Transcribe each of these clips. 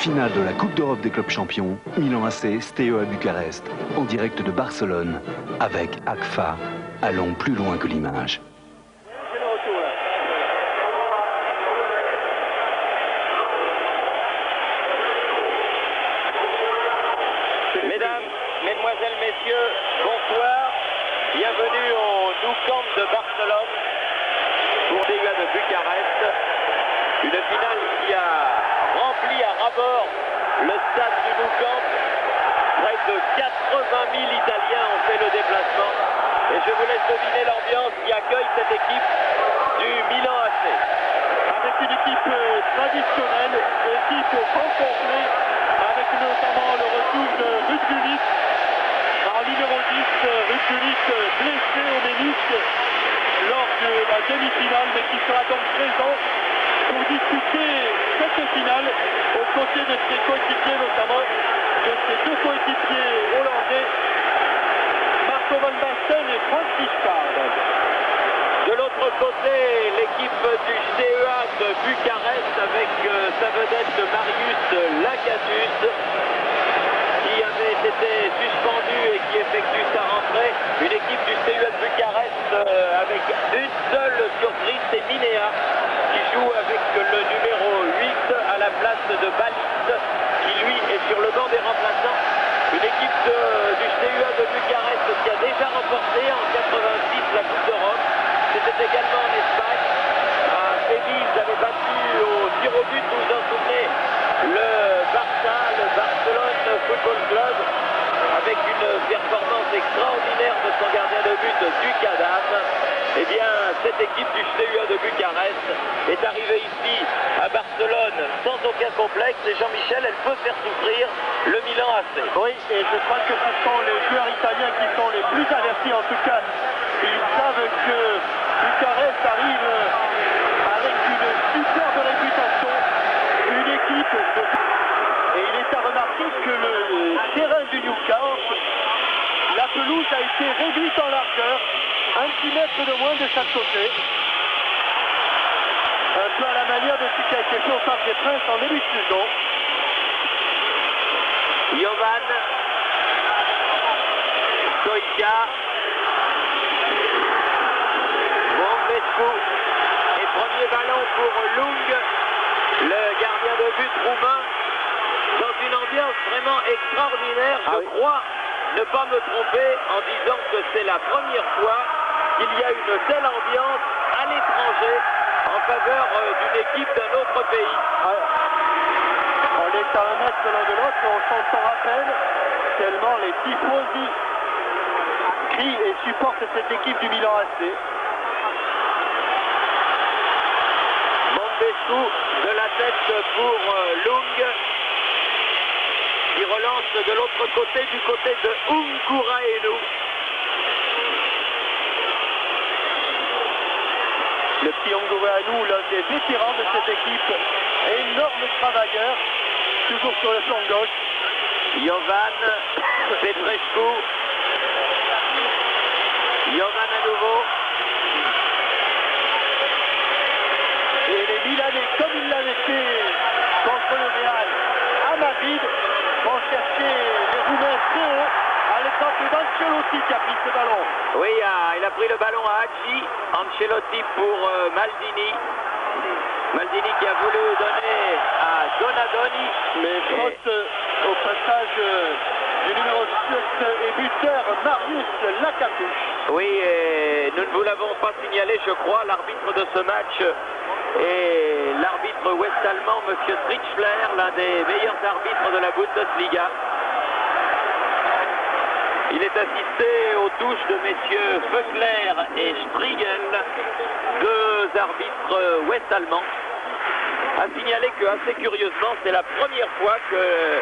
Finale de la Coupe d'Europe des clubs champions, Milan AC, Steaua Bucarest, en direct de Barcelone, avec ACFA. Allons plus loin que l'image. Mesdames, Mesdemoiselles, Messieurs, bonsoir. Bienvenue au Nou Camp de Barcelone pour Steaua de Bucarest. Une finale qui a rempli à ras-bord le stade du Nou Camp. Près de 80 000 Italiens ont fait le déplacement. Et je vous laisse deviner l'ambiance qui accueille cette équipe du Milan AC. Avec une équipe traditionnelle, une équipe au complet, avec notamment le retour de Rudgulic. En numéro 10, Rudgulic blessé au ménisque lors de la demi-finale, mais qui sera donc présent pour disputer cette finale aux côtés de ses coéquipiers, notamment de ses deux coéquipiers hollandais, Marco van Basten et Frank Rijkaard. De l'autre côté, l'équipe du Steaua de Bucarest avec sa vedette Marius Lacatus, qui avait été suspendu et qui effectue sa rentrée. Une équipe du Steaua de Bucarest avec une seule surprise, c'est Minea, qui joue avec le numéro 8 à la place de Balis, qui lui est sur le banc des remplaçants. Une équipe du Steaua de Bucarest qui a déjà remporté en 86 la Coupe d'Europe. C'était également en Espagne. À Séville, ils avaient battu au tir au but, vous vous en souvenez, le Barça, le Barcelone Football Club, avec une performance extraordinaire de son gardien de but, Ducadam. Eh bien, cette équipe du Steaua de Bucarest est arrivée ici à Barcelone sans aucun complexe, et Jean-Michel, elle peut faire souffrir le Milan AC. Oui, et je crois que ce sont les joueurs italiens qui sont les plus avertis, en tout cas. Ils savent que Bucarest arrive avec une superbe réputation, une équipe de... Et il est à remarquer que le terrain du Nou Camp, la pelouse a été réduite en largeur, 1 petit mètre de moins de chaque côté. Un peu à la manière de ce qui a été fait au Parc des Princes en début de saison. Jovan Stoica, Mombescu, et premier ballon pour Lung, le gardien de but roumain, dans une ambiance vraiment extraordinaire. Je crois ne pas me tromper en disant que c'est la première fois qu'il y a une telle ambiance à l'étranger en faveur d'une équipe d'un autre pays. On est à 1 mètre l'un de l'autre, on s'entend à peine tellement les tifosi crient et supportent cette équipe du Milan AC. Mombescu de la tête pour Lung, qui relance de l'autre côté, du côté de Ungurainu. Le petit Ungurainu, l'un des vétérans de cette équipe, énorme travailleur, toujours sur le flanc gauche. Jovan Petrescu, Jovan à nouveau. Et les Milanais, comme ils l'avaient fait contre le Real à Madrid, vont chercher les Roumains très haut, à l'exemple d'Ancelotti qui a pris ce ballon. Oui, il a pris le ballon à Hadji, Ancelotti pour Maldini. Maldini qui a voulu donner à Donadoni. Mais faute au passage du numéro 7 et buteur Marius Lacatus. Oui, et nous ne vous l'avons pas signalé, je crois, l'arbitre de ce match est l'arbitre ouest-allemand, M. Strichler, l'un des meilleurs arbitres de la Bundesliga. Il est assisté aux touches de messieurs Vöckler et Striegel, deux arbitres ouest-allemands. À signaler que, assez curieusement, c'est la première fois que,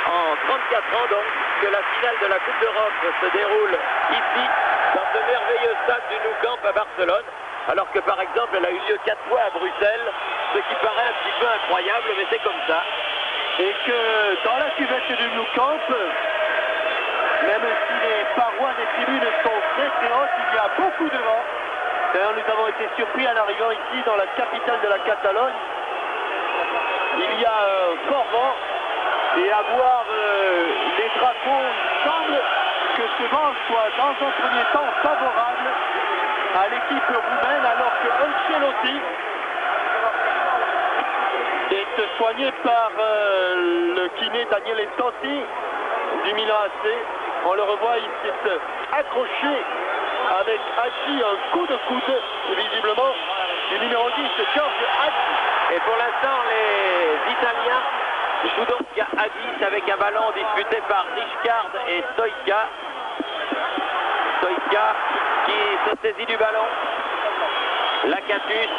en 34 ans donc, que la finale de la Coupe d'Europe se déroule ici, dans ce merveilleux stade du Nou Camp à Barcelone, alors que par exemple elle a eu lieu 4 fois à Bruxelles, ce qui paraît un petit peu incroyable, mais c'est comme ça. Et que dans la cuvette du Nou Camp, même si les parois des tribunes sont très très hautes, il y a beaucoup de vent. D'ailleurs, nous avons été surpris en arrivant ici dans la capitale de la Catalogne. Il y a un fort vent Et à voir les dragons, il semble que ce match soit dans un premier temps favorable à l'équipe roumaine, alors que Ancelotti est soigné par le kiné Daniele Totti du Milan AC. On le revoit, il s'est accroché avec Hagi, un coup de coude, visiblement, du numéro 10, George Hagi. Et pour l'instant, les Italiens jouent donc à 10 avec un ballon disputé par Rijkaard et Stoïka. Stoïka qui se saisit du ballon. Lakatus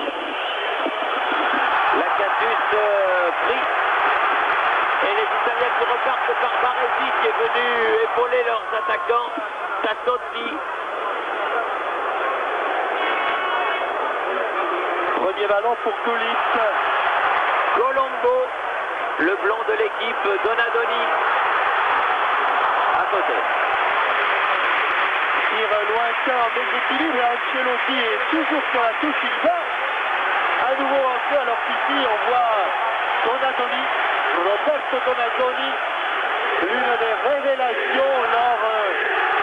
pris. Et les Italiens qui repartent par Baresi qui est venu épauler leurs attaquants. Tassotti. Premier ballon pour Gullit. Colombo, le blond de l'équipe, Donadoni. À côté. Tire lointain en déséquilibre et Ancelotti est toujours sur la touche. Il va à nouveau entrer alors qu'ici on voit Donadoni, Roberto Donadoni, l'une des révélations lors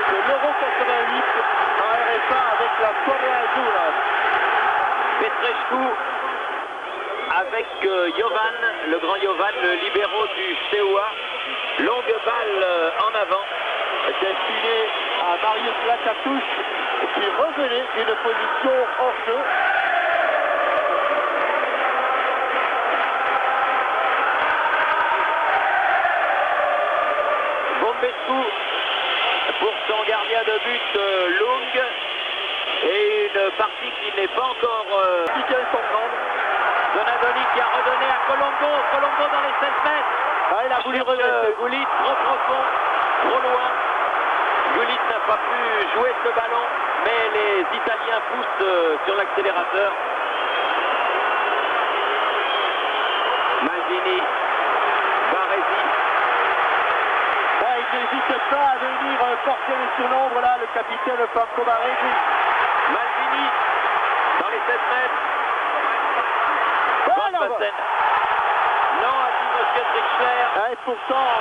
de l'Euro 88 en RFA avec la Correa Azzurra. Petrescu avec Jovan, le grand Jovan, le libéro du Steaua. Longue balle en avant. Destinée à Marius Lakatus qui revenait d'une position hors jeu. Bombescu pour son gardien de but Lung. Et une partie qui n'est pas encore piqué son grande. Donadoni qui a redonné à Colombo. Colombo dans les 16 mètres. Ah, il a voulu regretter. Gullit trop profond, trop loin. Gullit n'a pas pu jouer ce ballon, mais les Italiens poussent sur l'accélérateur. Maldini, Baresi. Ah, il n'hésite pas à venir porter les surnombres là, le capitaine Franco Baresi. Maldini dans les 7 mètres. Van Basten. Non, a dit M. Drexler. Ah, et pourtant,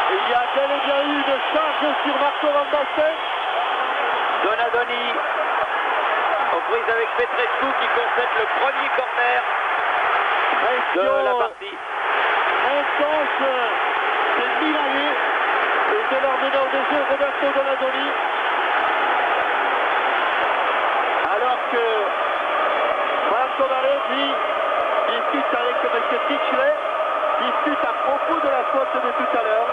il y a bel et bien eu une charge sur Marco Van Basten. Donadoni aux prises avec Petrescu qui concède le premier corner de la partie. Intense des Milanais et de leur meneur de jeu Roberto Donadoni. Alors que Marco Baresi discute avec M. Tichler, discute à propos de la faute de tout à l'heure.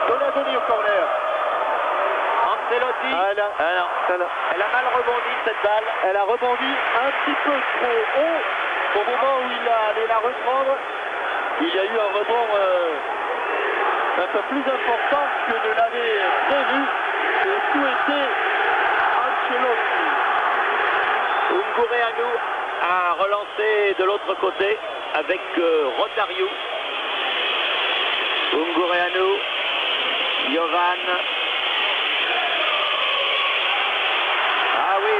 Donadoni au corner. Ancelotti. Elle a mal rebondi cette balle. Elle a rebondi un petit peu trop haut au moment où il allait la reprendre. Il y a eu un rebond un peu plus important que ne l'avait prévu et souhaité Ancelotti. Ungureanu a relancé de l'autre côté avec Rotario. Ungureanu, Jovan. Ah oui,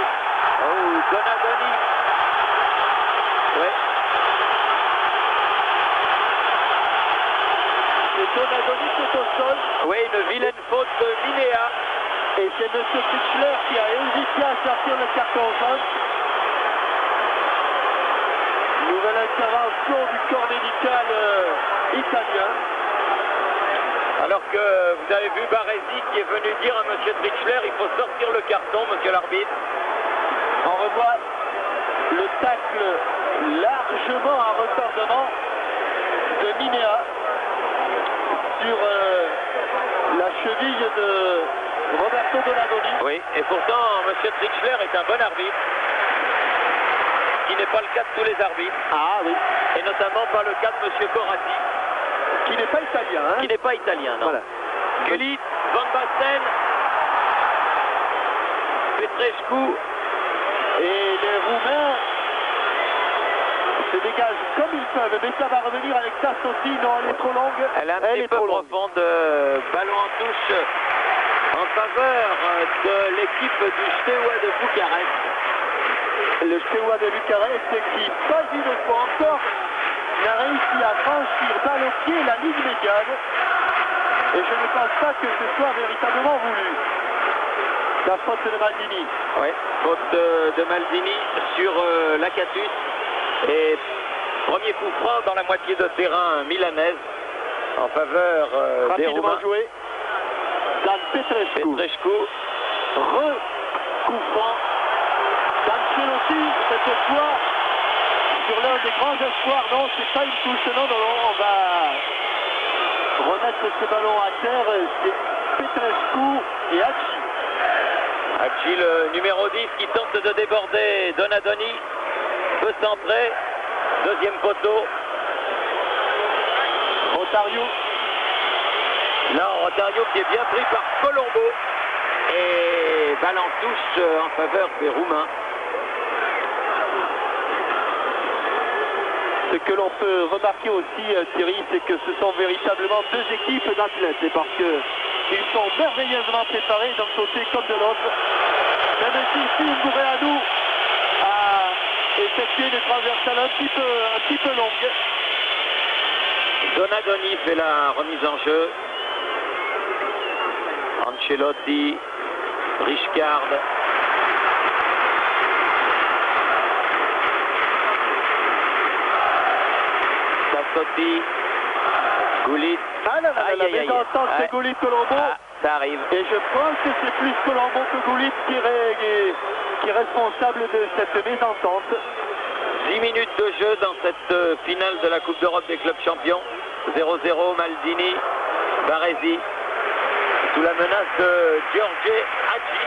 oh, Donadoni. Ouais. C'est Donadoni qui est au sol. Oui, une vilaine faute de Minéa. Et c'est M. Tichler qui a hésité à sortir le carton jaune. Nouvelle intervention du corps médical italien. Alors que vous avez vu Baresi qui est venu dire à M. Drexler, il faut sortir le carton, monsieur l'arbitre. On revoit le tacle largement à retardement de Minéa sur la cheville de Roberto Donadoni. Oui, et pourtant, M. Drexler est un bon arbitre, ce qui n'est pas le cas de tous les arbitres. Ah oui. Et notamment pas le cas de M. Corati. Qui n'est pas italien, hein? Qui n'est pas italien, non. Voilà. Gullit, Van Basten, Petrescu. Et les Roumains se dégagent comme ils peuvent, mais ça va revenir avec Tassotti. Non, elle est trop longue. Elle est un petit peu profonde. Ballon en touche en faveur de l'équipe du Steaua de Bucarest. Le Steaua de Bucarest qui, pas une fois encore, n'a réussi à franchir balle au pied la ligne médiane. Et je ne pense pas que ce soit véritablement voulu. La faute de Maldini. Oui, faute de Maldini sur Lakatus. Et premier coup franc dans la moitié de terrain milanaise en faveur des Roumains. Rapidement joué. Dan Petrescu. Coup franc. D'Ancelotti, cette fois, sur l'un des grands espoirs. Non, c'est pas une touche. Non, on va remettre ce ballon à terre. C'est Petrescu et Hachi. Hachi, le numéro 10, qui tente de déborder Donadoni. Peut centrer. Deuxième poteau. Rotario. Non, Rotario qui est bien pris par Colombo. Et balle en touche en faveur des Roumains. Ce que l'on peut remarquer aussi, Thierry, c'est que ce sont véritablement deux équipes d'athlètes. Et parce qu'ils sont merveilleusement préparés d'un côté comme de l'autre. Même si Ngoureanu a effectué des transversales un petit peu longues. Donadoni fait la remise en jeu. Ancelotti, Rijkaard. Tassotti, Gullit. Ah là là, la mésentente de Gullit Colombo. Ah, ça arrive. Et je pense que c'est plus Colombo que Gullit qui est responsable de cette mésentente. 10 minutes de jeu dans cette finale de la Coupe d'Europe des clubs champions. 0-0, Maldini, Baresi, sous la menace de Giorgi Hagi.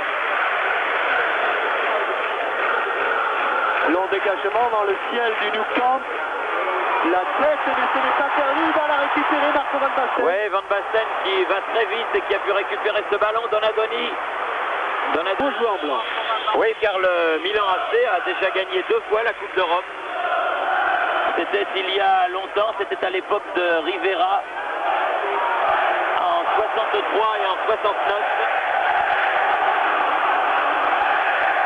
Long dégagement dans le ciel du Nou Camp. La tête, mais ce n'est pas perdu. Il va la récupérer, Marco Van Basten. Oui, Van Basten qui va très vite et qui a pu récupérer ce ballon. Donadoni. Deux joueurs blancs. Oui, car le Milan AC a déjà gagné 2 fois la Coupe d'Europe. C'était il y a longtemps, c'était à l'époque de Rivera en 63 et en 69.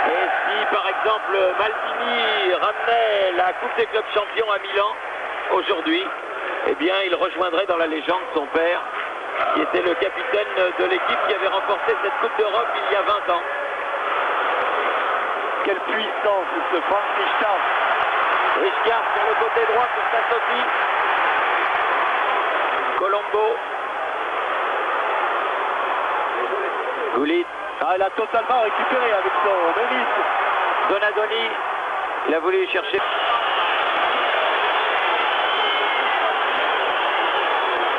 Et si par exemple Maldini ramenait la Coupe des clubs champions à Milan aujourd'hui, eh bien il rejoindrait dans la légende son père, qui était le capitaine de l'équipe qui avait remporté cette Coupe d'Europe il y a 20 ans. Quelle puissance ce Frank Rijkaard. Rijkaard sur le côté droit pour Tassotti. Colombo. Gullit. Ah, il a totalement récupéré avec son ménisque. Donadoni. Il a voulu chercher.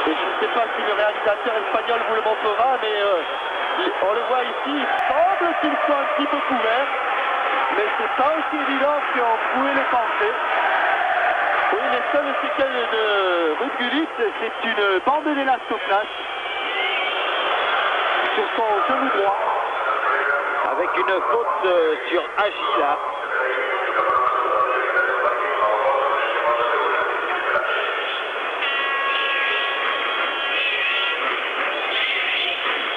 Et je ne sais pas si le réalisateur espagnol vous le montrera, mais on le voit ici, il semble qu'il soit un petit peu couvert, mais c'est pas aussi évident qu'on pouvait le penser. Oui, les seules séquelles de Ruud Gullit, c'est une bande d'élastoclaste sur son genou droit. Avec une faute sur Hagi là.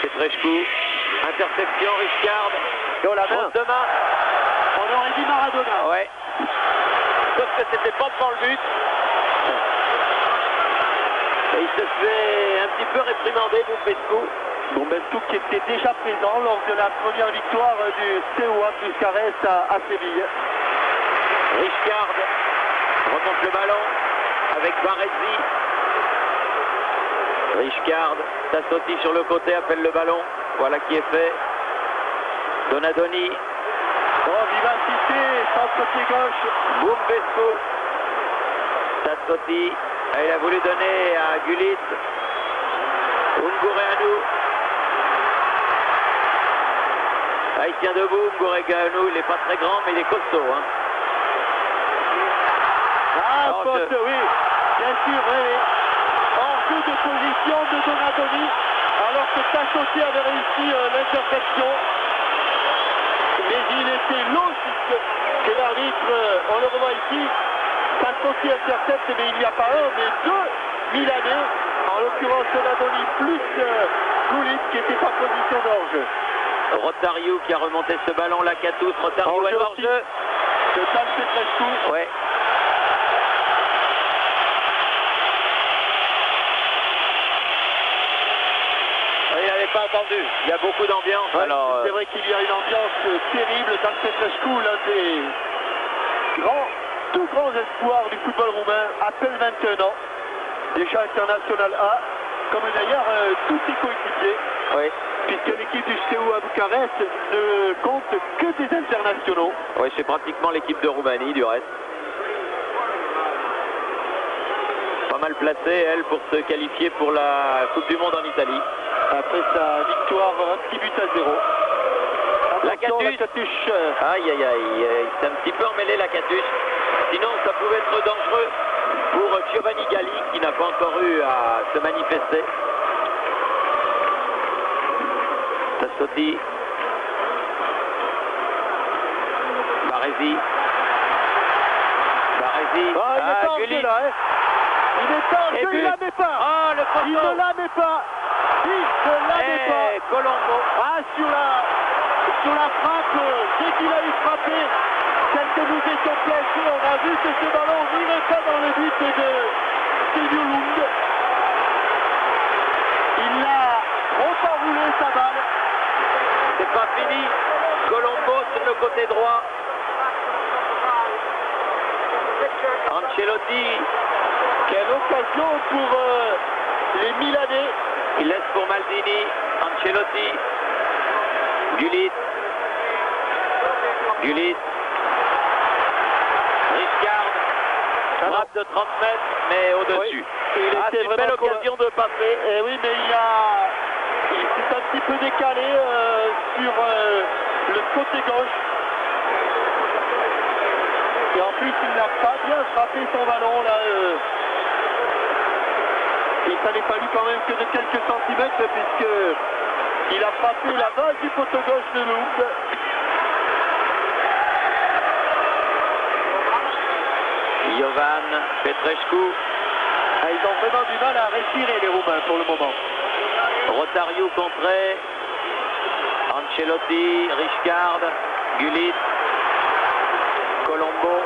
Petrescu, interception, Rijkaard. Et on la main. De main. On aurait dit Maradona. Ouais. Sauf que c'était pas devant le but. Et il se fait un petit peu réprimander, Bombescu qui était déjà présent lors de la première victoire du CEA Bucarest à Séville. Rijkaard remonte le ballon avec Baresi. Rijkaard, Tassotti sur le côté, appelle le ballon. Voilà qui est fait. Donadoni. Oh, vivacité, centre-pied gauche. Bombescu. Tassotti. Il a voulu donner à Gullit. Ngoureanu. Il tient debout, Ngoureanu. Il n'est pas très grand, mais il est costaud. Hein. Ah, faute, oui. Bien sûr, oui. Hors jeu de position de Donadoni, alors que Tassotti avait réussi l'interception. Mais il était logique que l'arbitre, on le revoit ici, Tassotti intercepte, mais il n'y a pas un, mais 2 Milanais, en l'occurrence Donadoni plus Gullit qui était en position de hors-jeu. Rotario qui a remonté ce ballon, Lakatus, Rotario est hors-jeu. De Dan Petrescu. Ouais. pas entendu. Il y a beaucoup d'ambiance. Ouais, Alors, c'est vrai qu'il y a une ambiance terrible dans Petrescu, l'un des tout grands espoirs du football roumain, à peine 21 ans, déjà international A, comme d'ailleurs tous ses coéquipiers, oui. puisque l'équipe du CEU à Bucarest ne compte que des internationaux. Oui, c'est pratiquement l'équipe de Roumanie du reste. Pas mal placée, elle, pour se qualifier pour la Coupe du Monde en Italie. Après sa victoire, un petit but à 0. Attention, La Catuche. Aïe, aïe, aïe, c'est un petit peu emmêlé la Catuche. Sinon, ça pouvait être dangereux pour Giovanni Galli, qui n'a pas encore eu à se manifester. Tassotti. Baresi. Il est là, hein. Il est en jeu, il la met pas. Oh, le poteau. Il ne la met pas. Il ne la met pas. Colombo. Ah, sur la frappe, dès qu'il a eu frappé, celle que nous étions placés, on a vu que ce ballon n'irait pas dans le but de Silvio Lund. Il a enroulé sa balle. C'est pas fini. Colombo sur le côté droit. Ancelotti. Quelle occasion pour les Milanais. Il laisse pour Maldini. Ancelotti. Gullit. Riscard. Frappe de 30 mètres, mais au-dessus. Oui, c'est une belle occasion de passer. Eh oui, mais il s'est un petit peu décalé sur le côté gauche. Et en plus, il n'a pas bien frappé son ballon là. Il s'en est fallu quand même que de quelques centimètres, puisque il a frappé la base du poteau gauche de Lund. Jovan Petrescu. Ils ont vraiment du mal à respirer, les Roumains, pour le moment. Rotario contré. Ancelotti, Riscard, Gullit, Colombo.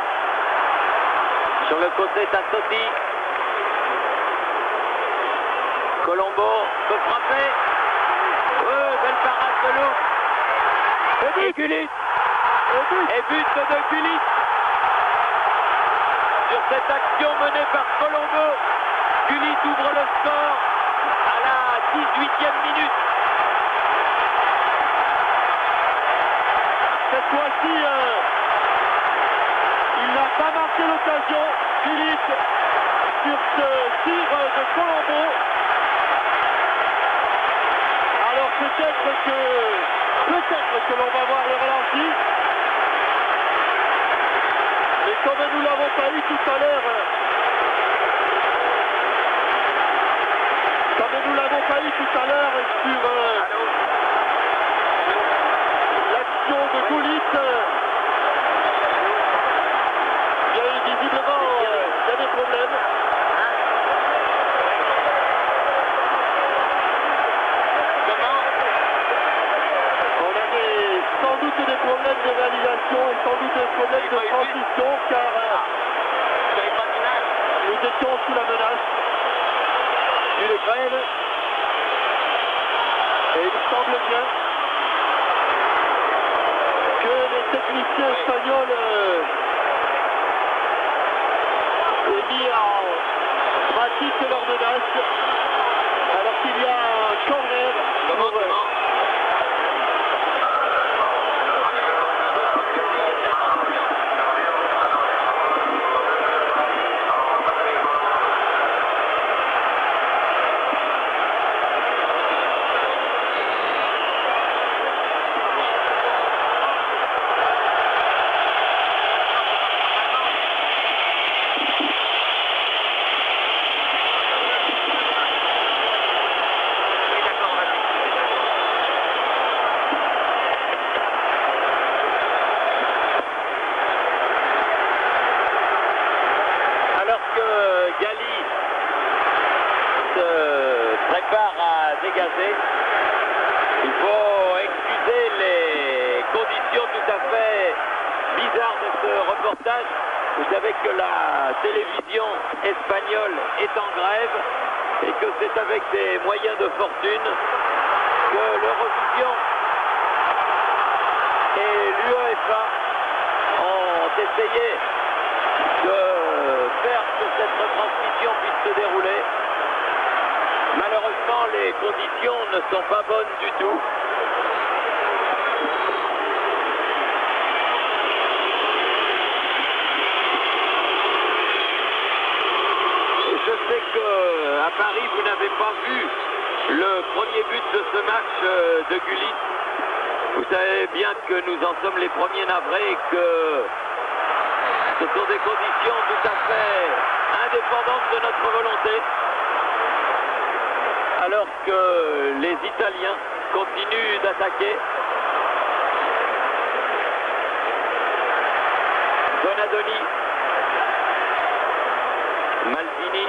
Sur le côté, Tassotti. Colombo peut frapper. Belle parade de Lund. Et Gullit. Et but de Gullit. Sur cette action menée par Colombo, Gullit ouvre le score à la 18e minute. Cette fois-ci, il n'a pas marqué l'occasion. Gullit sur ce tir de Colombo. Alors peut-être que l'on va voir le ralenti. Mais comme nous l'avons pas eu tout à l'heure, sur l'action de Gullit, visiblement il y a des problèmes. On avait sans doute des problèmes de réalisation et sans doute des problèmes de transition, car nous étions sous la menace d'une grève. Et il semble bien que les techniciens espagnols aient mis en pratique leur menace, alors qu'il y a un corner pour eux. Il faut excuser les conditions tout à fait bizarres de ce reportage. Vous savez que la télévision espagnole est en grève et que c'est avec des moyens de fortune que l'Eurovision et l'UEFA ont essayé de faire que cette retransmission puisse se dérouler. Malheureusement, les conditions ne sont pas bonnes du tout. Je sais qu'à Paris, vous n'avez pas vu le premier but de ce match de Gullit. Vous savez bien que nous en sommes les premiers navrés et que ce sont des conditions tout à fait indépendantes de notre volonté. Alors que les Italiens continuent d'attaquer. Donadoni, Maldini,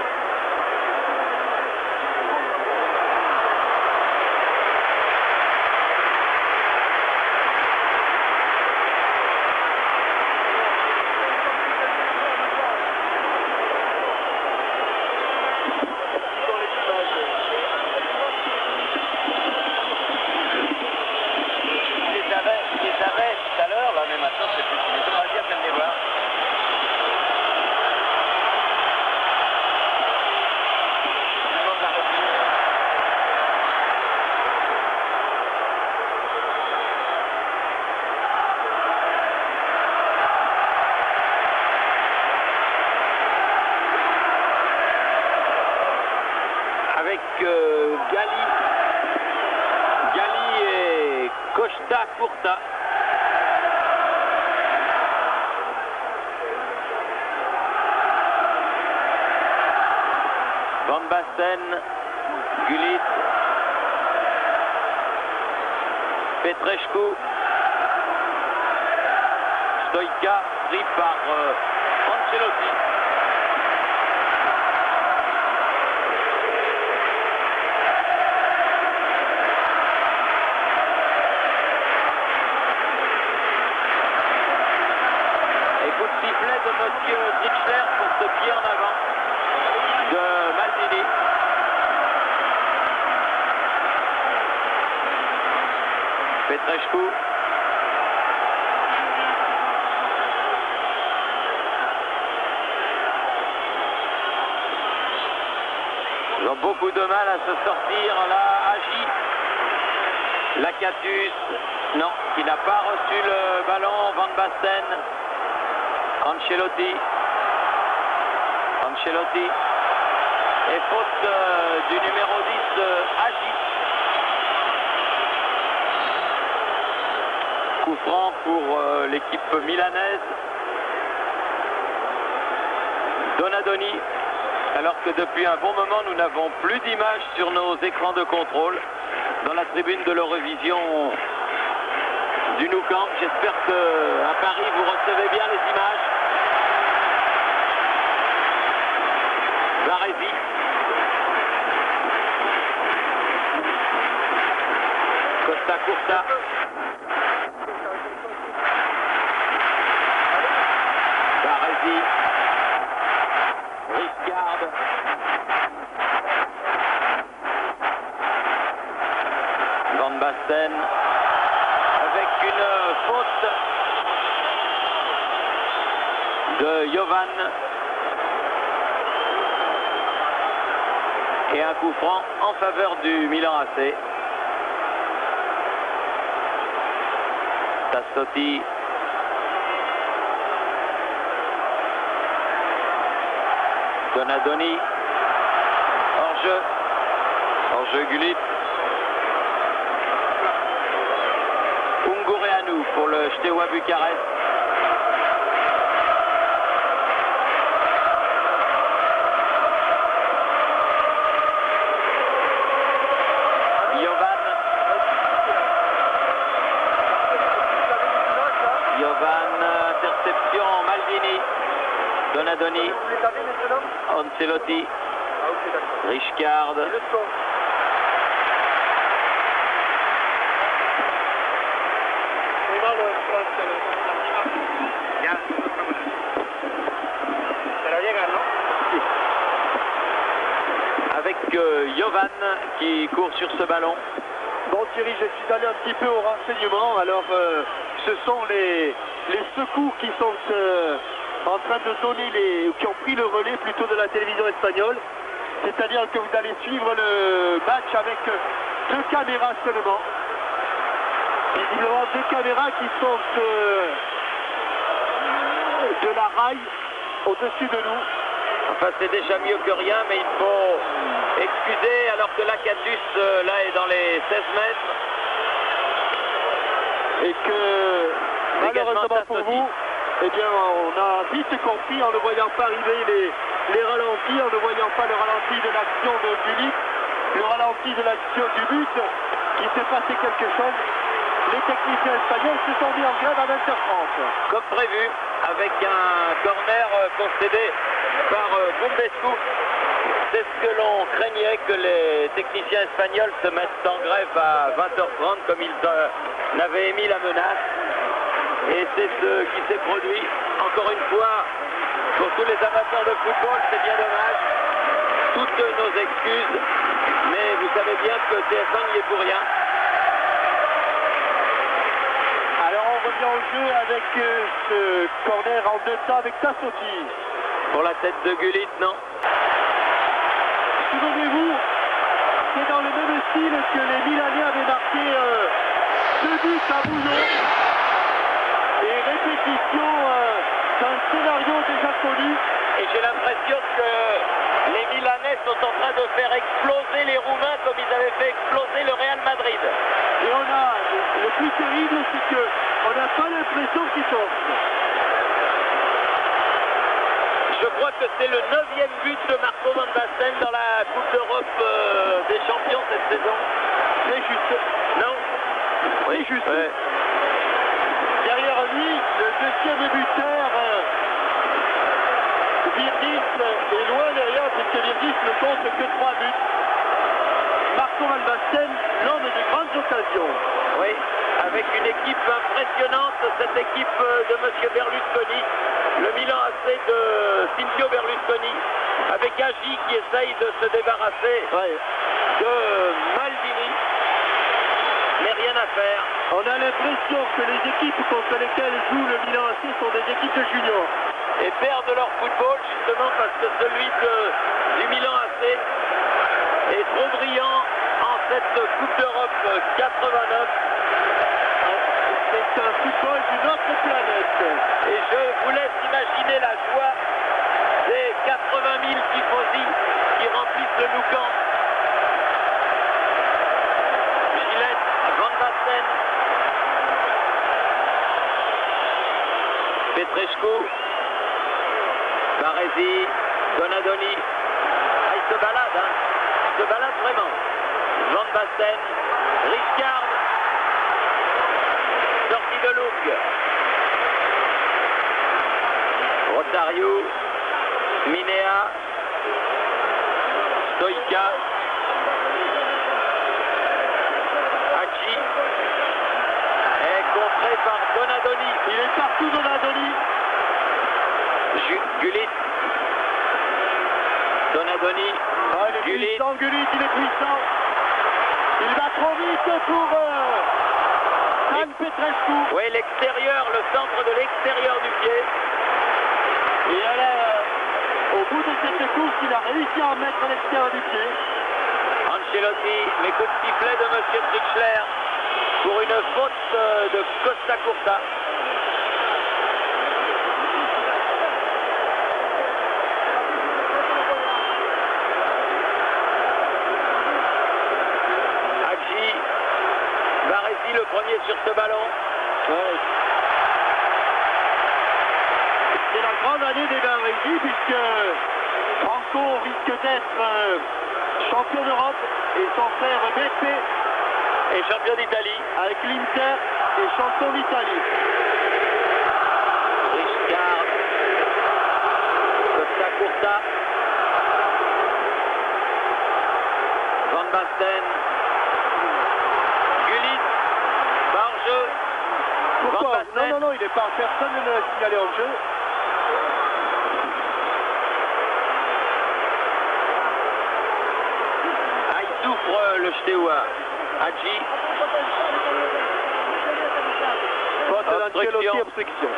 tout à l'heure, là, mais maintenant c'est plus fini. On va dire qu'elle les voir. Avec Gali et Costa Curta. Van Basten, Gullit, Petrescu, Stoïka, pris par Ancelotti. Et coup de sifflet de monsieur Zichler pour ce pied en avant de Maldini. Petrescu. Ils ont beaucoup de mal à se sortir là, Agi. Lakatus, non, qui n'a pas reçu le ballon. Van Basten. Ancelotti. Et faute du numéro 10, Agi. Coup franc pour l'équipe milanaise. Donadoni. Alors que depuis un bon moment, nous n'avons plus d'images sur nos écrans de contrôle dans la tribune de l'Eurovision du Nou Camp. J'espère qu'à Paris, vous recevez bien les images. Baresi. Costa Curta. Baresi. Riscard. Van Basten. Avec une faute de Jovan. Et un coup franc en faveur du Milan AC. Tassotti. Donadoni. Hors-jeu Gullit. Ungureanu pour le Steaua Bucarest. Jovan, interception Maldini. Donadoni. Ancelotti. Riscard. Avec Jovan qui court sur ce ballon. Donc Thierry, je suis allé un petit peu au renseignement. Alors, ce sont les secours qui sont en train de donner qui ont pris le relais plutôt de la télévision espagnole. C'est-à-dire que vous allez suivre le match avec 2 caméras seulement. Visiblement 2 caméras qui sont de la rail au-dessus de nous. Enfin, c'est déjà mieux que rien, mais il faut excuser alors que l'Acatus là est dans les 16 mètres. Et que malheureusement pour vous, eh bien, on a vite compris en ne voyant pas arriver les ralentis, en ne voyant pas le ralenti de l'action de Gullit, le ralenti de l'action du but, qu'il s'est passé quelque chose. Les techniciens espagnols se sont mis en grève à 20h30. Comme prévu, avec un corner concédé par Bumbescu. C'est ce que l'on craignait, que les techniciens espagnols se mettent en grève à 20h30 comme ils n'avaient émis la menace. Et c'est ce qui s'est produit. Encore une fois, pour tous les amateurs de football, c'est bien dommage. Toutes nos excuses, mais vous savez bien que TF1 n'y est pour rien. Alors on revient au jeu avec ce corner en 2 temps avec Tassotti. Pour la tête de Gullit, non. Souvenez-vous, c'est dans le même style que les Milanais avaient marqué 2 buts à Bouillon. Et répétition d'un scénario déjà connu. Et j'ai l'impression que les Milanais sont en train de faire exploser les Roumains comme ils avaient fait exploser le Real Madrid. Et le plus terrible, c'est qu'on n'a pas l'impression qu'ils tombent. Je crois que c'est le 9e but de Marco Van Basten dans la Coupe d'Europe des champions cette saison. C'est juste. Non? Oui, juste. Ouais. Derrière lui, le 2e buteur, Virgis, est loin derrière, puisque Virgis ne compte que 3 buts. Marco Van Basten, l'homme de grandes occasions. Oui, avec une équipe impressionnante, cette équipe de M. Berlusconi, le Milan AC de Silvio Berlusconi, avec Agi qui essaye de se débarrasser de Maldini, mais rien à faire. On a l'impression que les équipes contre lesquelles joue le Milan AC sont des équipes de juniors. Et perdent leur football justement parce que celui du Milan AC est trop brillant en cette Coupe d'Europe 89. C'est un football d'une autre planète. Et je vous laisse imaginer la joie des 80 000 tifosi qui remplissent le Nou Camp. Gillette, Van Basten, Petrescu, Baresi, Donadoni. Ah, il se balade, hein. Il se balade vraiment. Van Basten, Richard, sortie de Lung. Rosario, Minea, Stoïka, Hachi, est contré par Donadoni. Il est partout Donadoni. Gullit, Donadoni, Ah, il est Gullit. puissant, Gullit, il est puissant. Il va trop vite pour Stan Petrescu. Oui, l'extérieur, le centre de l'extérieur du pied. Et au bout de cette course, il a réussi à en mettre à l'extérieur du pied. Ancelotti, les coups de sifflet de M. Trichler pour une faute de Costa Curta. Hadji, Baresi le premier sur ce ballon. Ouais. C'est la grande année des Baresi, puisque Franco risque d'être champion d'Europe et son frère Beppe Et champion d'Italie. avec l'Inter et champion d'Italie. Richard, Costa Curta, Van Basten, Gullit, pas en jeu. Van Pourquoi? Basten. Non, il n'est pas. Personne ne l'a signalé en jeu. Ah, il souffre le Steaua. Hadji. Faute d'Ancelotti, obstruction.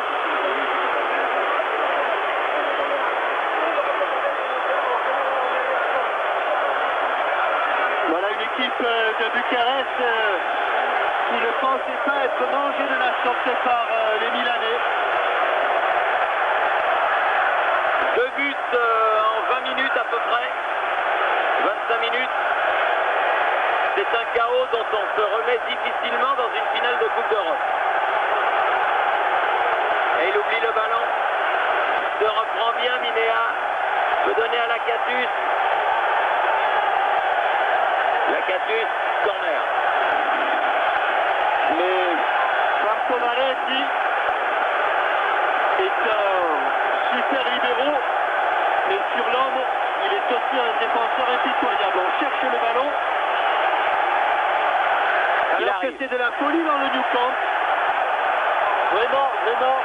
Voilà une équipe de Bucarest qui ne pensait pas être mangée de la sorte par les Milanais. 2 buts en 20 minutes à peu près. 25 minutes. C'est un chaos dont on se remet difficilement dans une finale de Coupe d'Europe. Et il oublie le ballon. Se reprend bien Minéa. Peut donner à Lakatus. Lakatus, corner. Mais Marco Maretti est un super libéraux, mais sur l'homme, il est aussi un défenseur impitoyable. On cherche le ballon. Alors que c'est de la folie dans le New Camp. Vraiment, vraiment.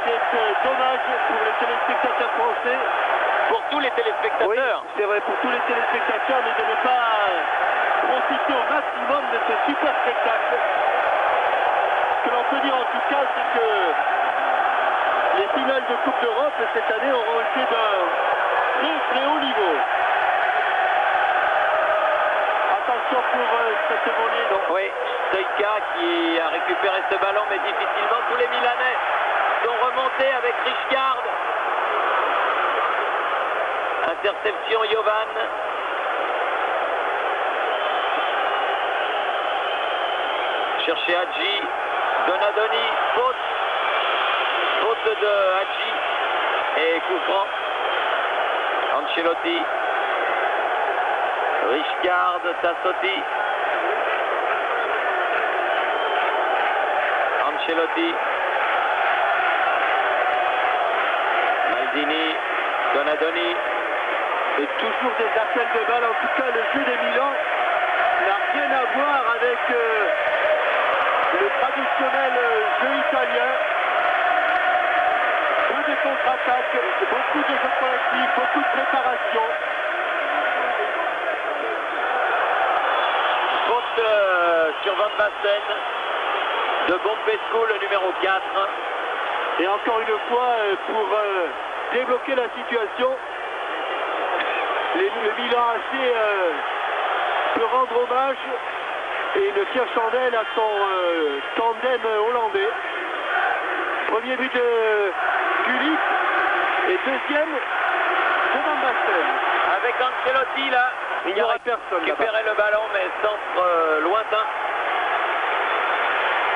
C'est dommage pour les téléspectateurs français. Pour tous les téléspectateurs. Oui, c'est vrai, pour tous les téléspectateurs, mais de ne pas profiter au maximum de ce super spectacle. Ce que l'on peut dire en tout cas, c'est que les finales de Coupe d'Europe cette année auront été d'un très très haut niveau. Attention pour cette volée. Donc. Oui, Stoïka qui a récupéré ce ballon, mais difficilement. Tous les Milanais sont remontés avec Rijkaard. Interception Jovan. Chercher Hadji. Donadoni. Faute. Faute de Hadji. Et coup franc. Ancelotti. Rijkaard. Tassotti. Ancelotti. Maldini. Donadoni. Et toujours des appels de balles. En tout cas, le jeu des Milan n'a rien à voir avec le traditionnel jeu italien. Peu de contre-attaque, beaucoup de jeux collectifs, beaucoup de préparation. Faute sur Van Basten de Bombescu, le numéro 4. Et encore une fois, pour débloquer la situation, le Milan AC peut rendre hommage et une fière chandelle à son tandem hollandais. Premier but de Gullit et deuxième de Van Basten. Avec Ancelotti là, Il n'y aura personne. récupérait le ballon mais centre lointain.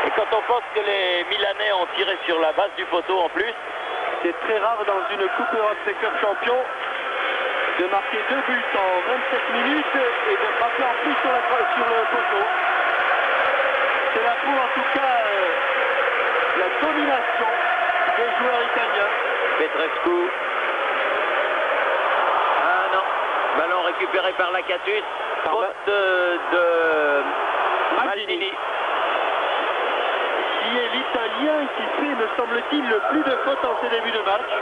Et quand on pense que les Milanais ont tiré sur la base du poteau en plus, c'est très rare dans une Coupe d'Europe des clubs champions de marquer 2 buts en 27 minutes et de frapper en plus sur le poteau. Cela prouve en tout cas la domination des joueurs italiens. Petrescu. Ah non, ballon récupéré par Lakatus. Faute de Maldini. Qui est l'Italien qui fait, me semble-t-il, le plus de fautes en ces débuts de match.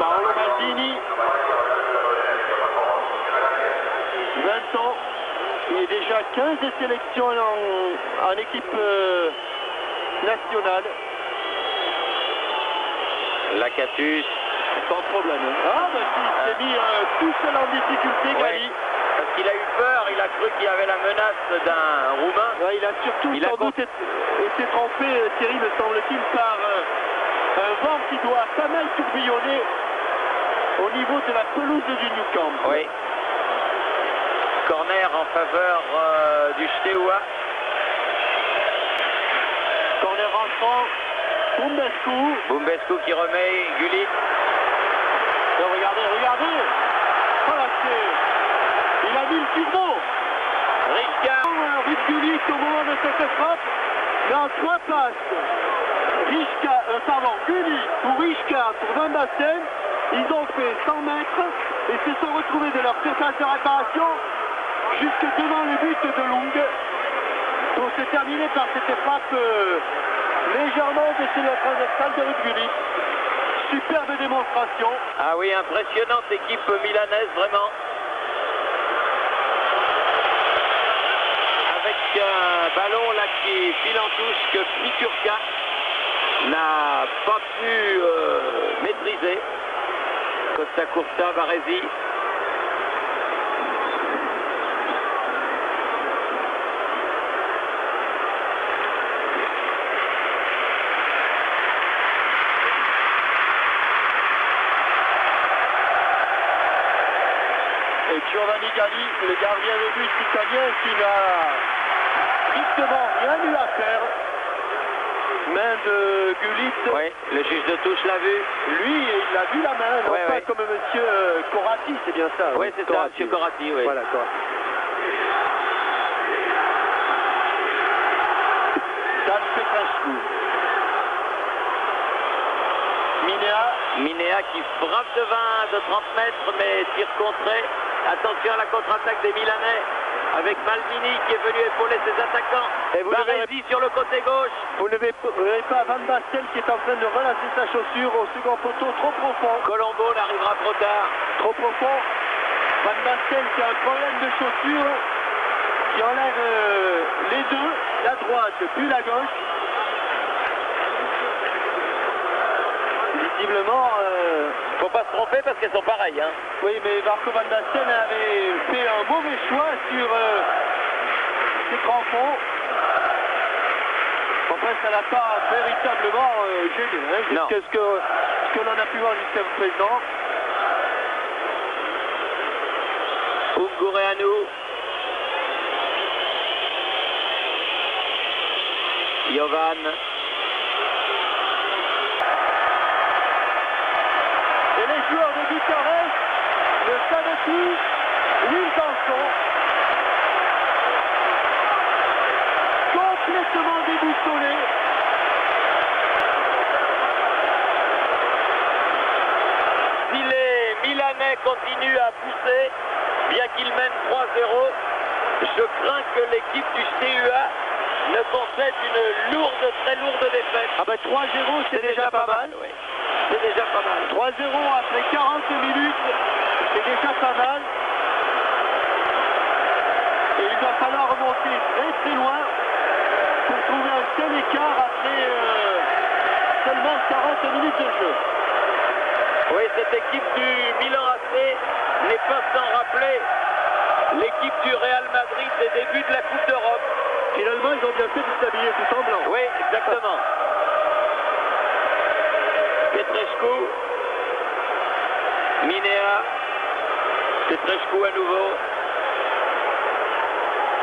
Paolo Maldini, 20 ans, et déjà 15 sélections en équipe nationale. Lakatus. Sans problème. Ah bah si, il s'est mis tout seul en difficulté, Gali. Parce qu'il a eu peur, il a cru qu'il y avait la menace d'un Roumain. Ouais, il a surtout sans doute été trompé, Thierry, me semble-t-il, par un vent qui doit pas mal tourbillonner au niveau de la pelouse du New Camp. Oui. Corner en faveur du Steaua. Corner rentrant, Bombescu qui remet Gullit. Regardez. Oh là, il a mis le pivot. Rijkaard. Ruud Gullit au moment de cette frappe. Mais en 3 passes. Gullit pour Rijkaard, pour Van Basten. Ils ont fait 100 mètres et se sont retrouvés de leur surface de réparation jusque devant le but de Lung. Donc c'est terminé par cette frappe légèrement au-dessus de la transversale de Ruud Gullit. Superbe démonstration. Ah oui, impressionnante équipe milanaise, vraiment. un ballon là qui file en touche que Piturka n'a pas pu maîtriser. Costa Curta, Baresi. Et Giovanni Galli, le gardien de but italien, qui n'a strictement rien eu à faire. Main de Gullit. Oui, le juge de touche l'a vu. Lui, il a vu la main, non Ouais, pas ouais. comme monsieur Corati, c'est bien ça. Oui, c'est ça, monsieur Corati, oui. Voilà, Corati. Dan Petrescu. Minea qui frappe de 30 mètres, mais tire contré. Attention à la contre-attaque des Milanais avec Maldini qui est venu épauler ses attaquants. Et vous Baresi sur le côté gauche. Vous ne verrez pas Van Basten qui est en train de relasser sa chaussure au second poteau, trop profond. Colombo n'arrivera trop tard. Trop profond. Van Basten qui a un problème de chaussure, qui enlève les deux, la droite puis la gauche. Visiblement... Faut pas se tromper parce qu'elles sont pareilles. Hein. Oui, mais Marco Van Basten avait fait un mauvais choix sur ses crampons. Enfin, ça n'a pas véritablement gêné. Hein, jusqu'à ce que l'on a pu voir jusqu'à présent. Ungureanu. Jovan. Et les joueurs de Bucarest ne savent plus où ils en sont. Complètement déboussolés. Si les Milanais continuent à pousser, bien qu'ils mènent 3-0, je crains que l'équipe du CUA ne concède une très lourde défaite. Ah ben 3-0, c'est déjà pas mal. Oui. C'est déjà pas mal. 3-0 après 40 minutes, c'est déjà pas mal. Et il va falloir remonter très loin pour trouver un tel écart après seulement 40 minutes de jeu. Oui, cette équipe du Milan AC n'est pas sans rappeler l'équipe du Real Madrid des débuts de la Coupe d'Europe. Finalement, ils ont bien fait de s'habiller tout en blanc. Oui, exactement. Petrescu, Minea, Petrescu à nouveau.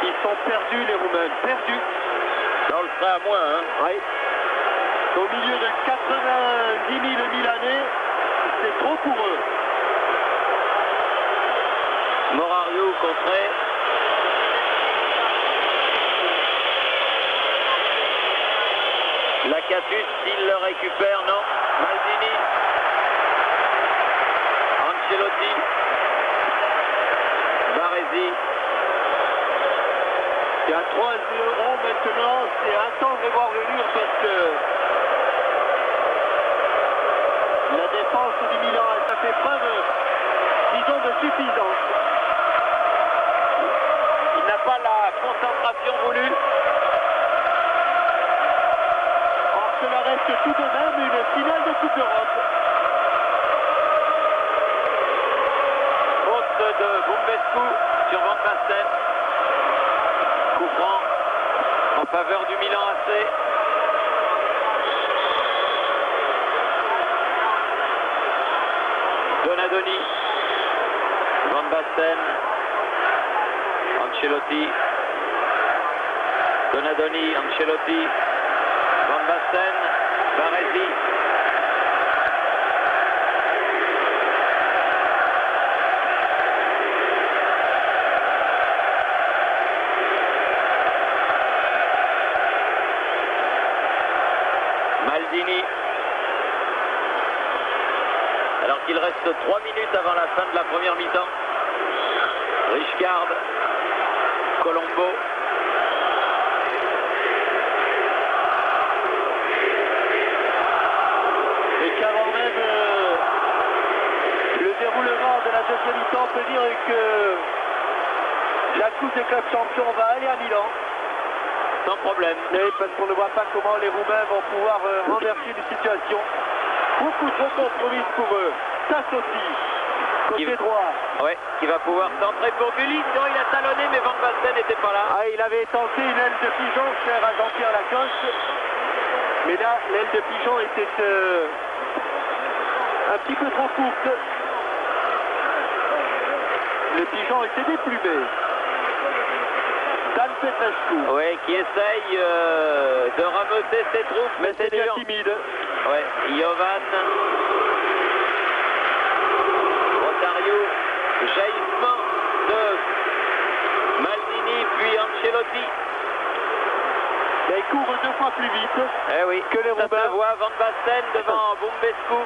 Ils sont perdus, les Roumains, perdus. On le fera à moins, hein. Oui. Au milieu de 90 000 Milanais, c'est trop pour eux. Morario contré. Lakatus, s'il le récupère, non. Maldini. Ancelotti. Baresi. Il y a 3-0 maintenant, c'est attendre et voir venir parce que la défense du Milan, ça fait preuve, disons, de suffisance. Il n'a pas la concentration voulue. Or, cela reste tout de même une finale de Coupe d'Europe. Faute de Bumbescu sur Van Basten. Coup franc en faveur du Milan AC. Donadoni. Van Basten. Ancelotti. Donadoni, Ancelotti. Van Basten. Baresi. Maldini. Alors qu'il reste 3 minutes avant la fin de la première mi-temps. Richcard. Colombo. Et qu'avant même le déroulement de la deuxième mi-temps, on peut dire que la Coupe des clubs champions va aller à Milan. sans problème. Oui, parce qu'on ne voit pas comment les Roumains vont pouvoir renverser une situation beaucoup trop compromise pour eux. Tassotti, côté droit. Ouais, qui va pouvoir centrer pour Gullit. Non, il a talonné, mais Van Basten n'était pas là. Ah, il avait tenté une aile de pigeon, cher à Jean-Pierre Lacoste. Mais là, l'aile de pigeon était un petit peu trop courte. Le pigeon était déplumé. Dan Petrescu. Oui, qui essaye de rameuter ses troupes, mais c'est bien dur. timide. Ouais, Jovan. Rotario. Jaillissement de Maldini, puis Ancelotti. Mais il court 2 fois plus vite Eh oui, que les ça Roumains. se voit, Van Basten devant Bumbescu.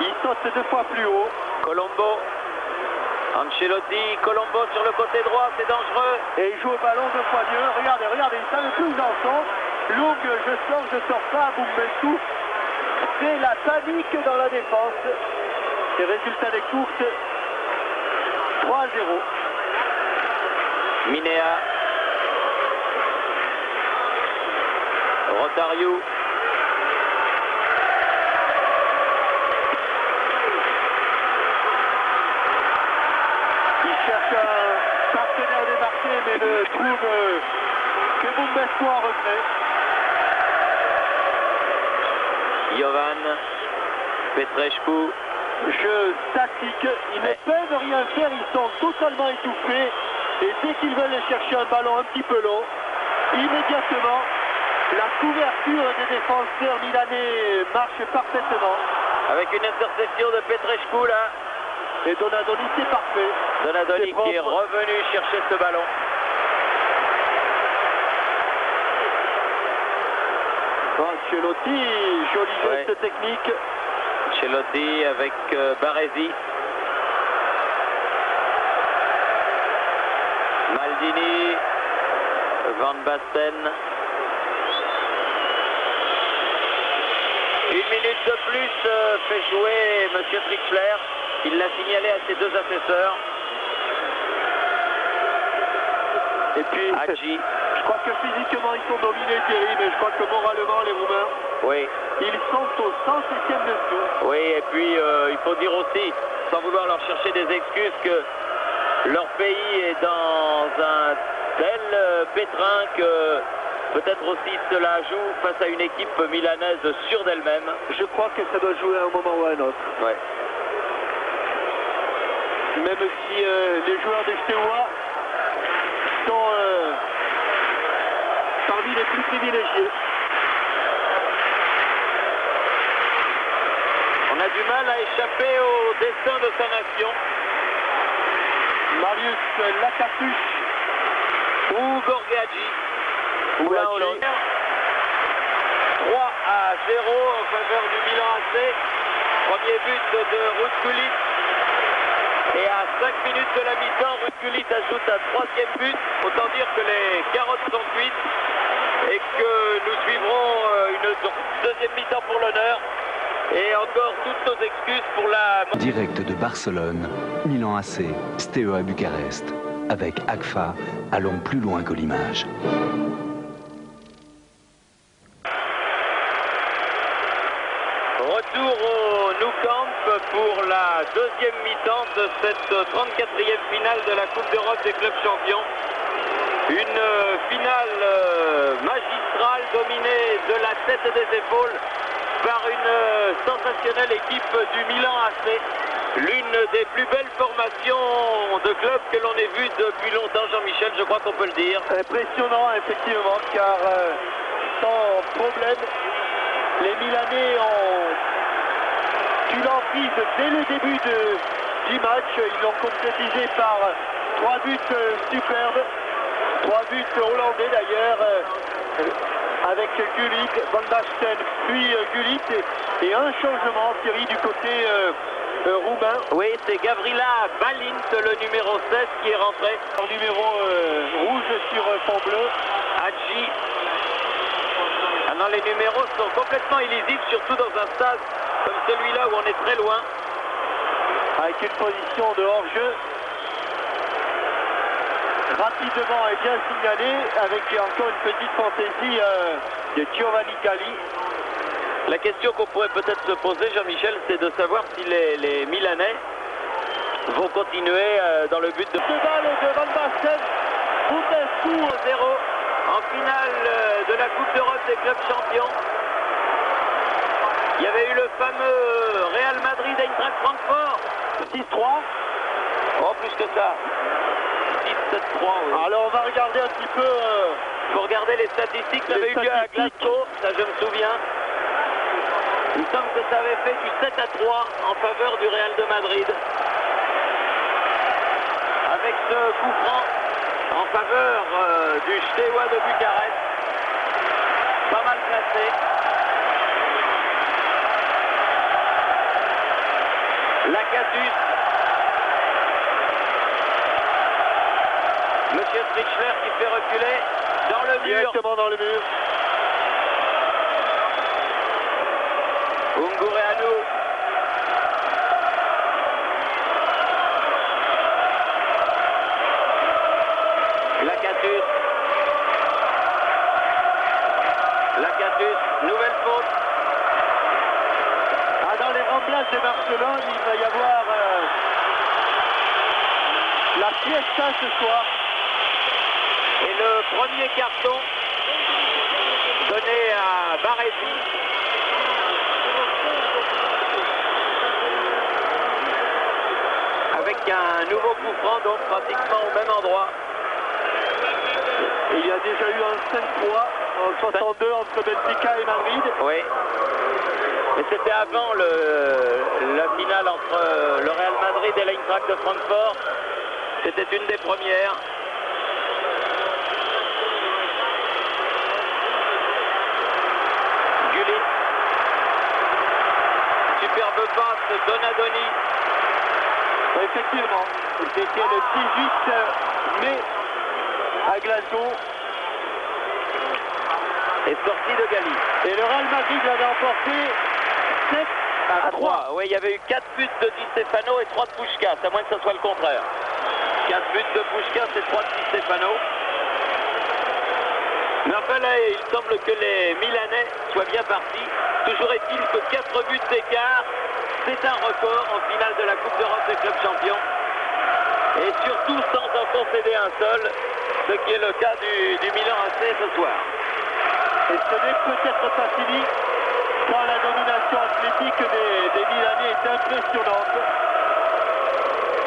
Il saute 2 fois plus haut. Colombo. Ancelotti, Colombo sur le côté droit, c'est dangereux. Et il joue au ballon 2 fois mieux. Regardez, regardez, il ne savent plus où ils en sont. Lourg, je sors pas, Bumbescu. C'est la panique dans la défense. Et résultat des courses, 3-0. Minea. Rotario. Il cherche un partenaire démarqué, mais ne trouve que Bumbescu en retrait. Jovan. Petrescu. Jeu tactique, ils ne peuvent rien faire, ils sont totalement étouffés. Et dès qu'ils veulent chercher un ballon un petit peu long, immédiatement, la couverture des défenseurs milanais marche parfaitement. Avec une interception de Petrescu là. Et Donadoni, c'est parfait. Donadoni qui est revenu chercher ce ballon. Ancelotti, joli geste technique. Ancelotti avec Baresi. Maldini. Van Basten. 1 minute de plus fait jouer M. Trixler. Il l'a signalé à ses 2 assesseurs. Et puis, Hadji. je crois que physiquement ils sont dominés, Thierry, mais je crois que moralement les Roumains, Oui. ils sont au 107e dessus. Oui, et puis il faut dire aussi, sans vouloir leur chercher des excuses, que leur pays est dans un tel pétrin que peut-être aussi cela joue face à une équipe milanaise sûre d'elle-même. Je crois que ça doit jouer à un moment ou à un autre. Ouais. Même si les joueurs des Steaua sont parmi les plus privilégiés. On a du mal à échapper au destin de sa nation. Marius Lakatus Ou Gorgadji. ou L'un ou l'autre. 3-0 en faveur du Milan AC. Premier but de Ruud Gullit. Et à 5 minutes de la mi-temps, Ruud Gullit ajoute un 3e but. Autant dire que les carottes sont cuites et que nous suivrons une 2e mi-temps pour l'honneur. Et encore toutes nos excuses pour la... Direct de Barcelone, Milan AC, Steaua Bucarest. Avec AGFA, allons plus loin que l'image. Retour au Nou Camp pour la 2e mi-temps de cette 34e finale de la Coupe d'Europe des clubs champions. Une finale magistrale dominée de la tête et des épaules par une sensationnelle équipe du Milan AC. L'une des plus belles formations de clubs que l'on ait vues depuis longtemps, Jean-Michel, je crois qu'on peut le dire. Impressionnant, effectivement, car sans problème, les Milanais ont eu l'emprise dès le début du match. Ils l'ont concrétisé par 3 buts superbes, 3 buts hollandais d'ailleurs, avec Gullit, Van Basten, puis Gullit, et un changement, Thierry, du côté roumain. Oui, c'est Gavrila Balint, le numéro 16, qui est rentré. En numéro rouge sur fond bleu. Hadji. Ah non, les numéros sont complètement illisibles, surtout dans un stade comme celui-là où on est très loin. Avec une position de hors-jeu. rapidement et bien signalé, avec encore une petite fantaisie de Giovanni Galli. La question qu'on pourrait peut-être se poser, Jean-Michel, c'est de savoir si les Milanais vont continuer dans le but de balle de Van Basten, Bundesliga 0 en finale de la Coupe d'Europe des clubs champions. Il y avait eu le fameux Real Madrid Eintracht Francfort 6-3. Oh, plus que ça. 17-3, oui. Alors on va regarder un petit peu. Il faut regarder les statistiques. Ça avait eu lieu à Glasgow, ça je me souviens. Il me semble que ça avait fait du 7-3 en faveur du Real de Madrid. Avec ce coup franc en faveur du Steaua de Bucarest. Pas mal placé. Lakatus. Monsieur Strichler qui fait reculer dans le mur. Directement dans le mur. Ungureanu. Lakatus. Lakatus. Nouvelle faute. Ah, dans les remplaces de Barcelone, il va y avoir la fiesta ce soir. Et le premier carton donné à Baresi. Avec un nouveau coup franc, donc pratiquement au même endroit. Il y a déjà eu un 5-3 en 62 entre Benfica et Madrid. Oui. Mais c'était avant la finale entre le Real Madrid et l'Eintracht de Francfort. C'était une des premières. Gullit. Superbe passe, Donadoni. Effectivement, c'était le 18 mai à Glasgow. Et sorti de Galli. Et le Real Madrid l'avait emporté 7-3. Oui, il y avait eu 4 buts de Di Stefano et 3 de Puskás, à moins que ce soit le contraire. 4 buts de Puskás et 3 de Di Stefano. Mais enfin là, il semble que les Milanais soient bien partis. Toujours est-il que 4 buts d'écart, c'est un record en finale de la Coupe d'Europe des clubs champions. Et surtout sans en concéder un seul, ce qui est le cas du Milan AC ce soir. Et ce n'est peut-être pas fini quand la domination athlétique des Milanais est impressionnante.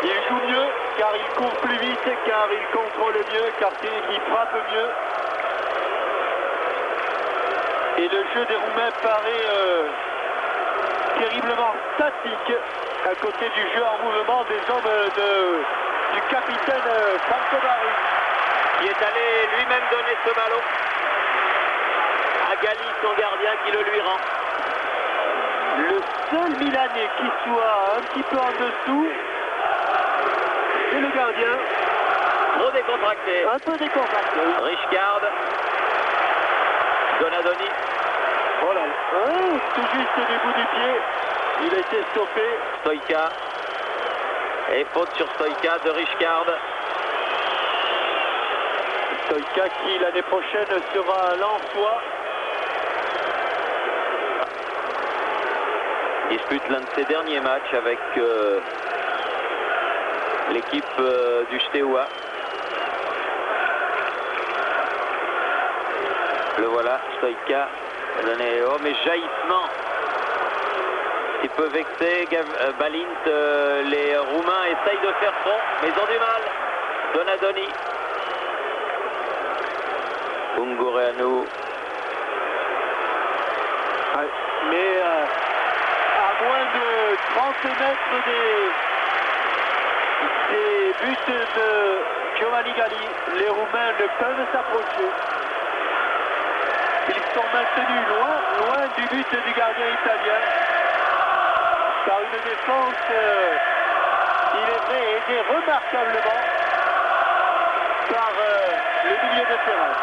Ils jouent mieux car ils courent plus vite, car ils contrôlent mieux, car ils frappent mieux. Et le jeu des Roumains paraît terriblement statique à côté du jeu en mouvement des hommes du capitaine Franco Baresi, qui est allé lui-même donner ce ballon à Galli, son gardien, qui le lui rend. Le seul Milanais qui soit un petit peu en dessous, c'est le gardien. Trop décontracté. Un peu décontracté. Richcard. Donadoni. Oh là là. Tout juste du bout du pied. Il a été stoppé. Stoïka. Et faute sur Stoïka de Richcard. Stoïka qui l'année prochaine sera Lensois. Dispute l'un de ses derniers matchs avec l'équipe du Steaua. Le voilà, Stoïka. Oh, mais jaillissement. Un petit peu vexé. Balint, les Roumains essayent de faire front, mais ils ont du mal. Donadoni. Ungureanu. Mais à moins de 30 mètres des buts de Giovanni Galli, les Roumains ne peuvent s'approcher. Ils sont maintenus loin du but du gardien italien par une défense, il est vrai, aidée remarquablement par le milieu de terrain.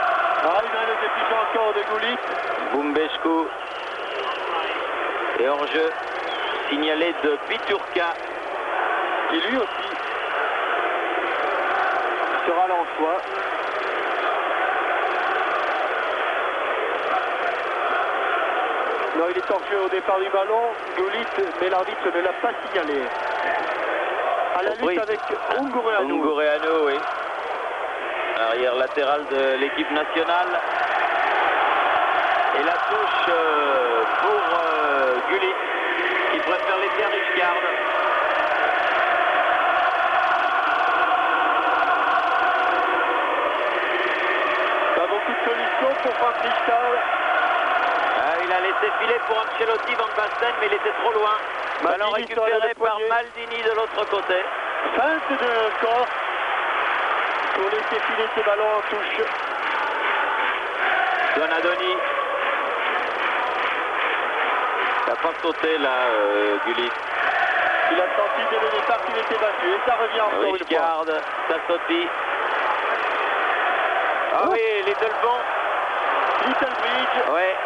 Ah, il a le pigeon encore de Gullit. Bumbescu. Et hors-jeu signalé de Piturka. Qui lui aussi sera l'Ansois. Non, il est hors jeu au départ du ballon. Gullit, mais l'arbitre ne l'a pas signalé. À la lutte avec Ungureanu. Ungureanu, oui. Arrière latéral de l'équipe nationale. Et la touche pour Gullit, qui préfère laisser à Richcard. Pas beaucoup de solutions pour Franck Richcard. Il a laissé filer pour Ancelotti Van Basten, mais il était trop loin. Ballon récupéré par Maldini de l'autre côté. Feinte de corps pour laisser filer ces ballons en touche. Donadoni. Il n'a pas sauté là, Gullit. Il a senti dès le départ qu'il était battu et ça revient encore une fois. Richcard, Sassotti. Ah oui, Littlebon. Little Bridge. Ouais.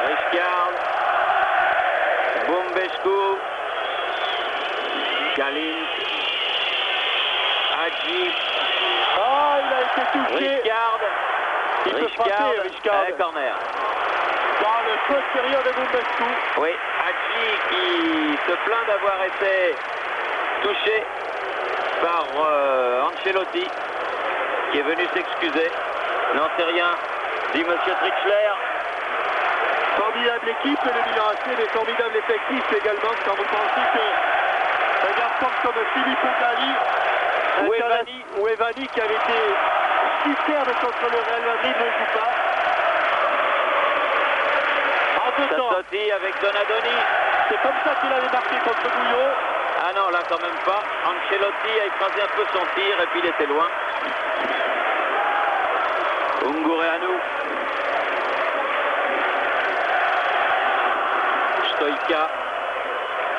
Richcard. Bumbescu. Galin. Hadji. Ah, il a été touché. Richcard. Il peut frapper, Richcard. Corner. Dans le postérieur de Bumbescu. Oui, Hadji qui se plaint d'avoir été touché par Ancelotti, qui est venu s'excuser. Non, c'est rien, dit Monsieur Trichler. Formidable équipe, le Milan AC, mais formidable effectif également, quand vous pensez que un garçon comme Filippo Galli ou Evani qui avait été superbe contre le Real Madrid ne joue pas. En deux temps. Sassotti avec Donadoni. C'est comme ça qu'il avait marqué contre Bouillot. Ah non, là quand même pas. Ancelotti a écrasé un peu son tir et puis il était loin. Ungureanu. Stoïka.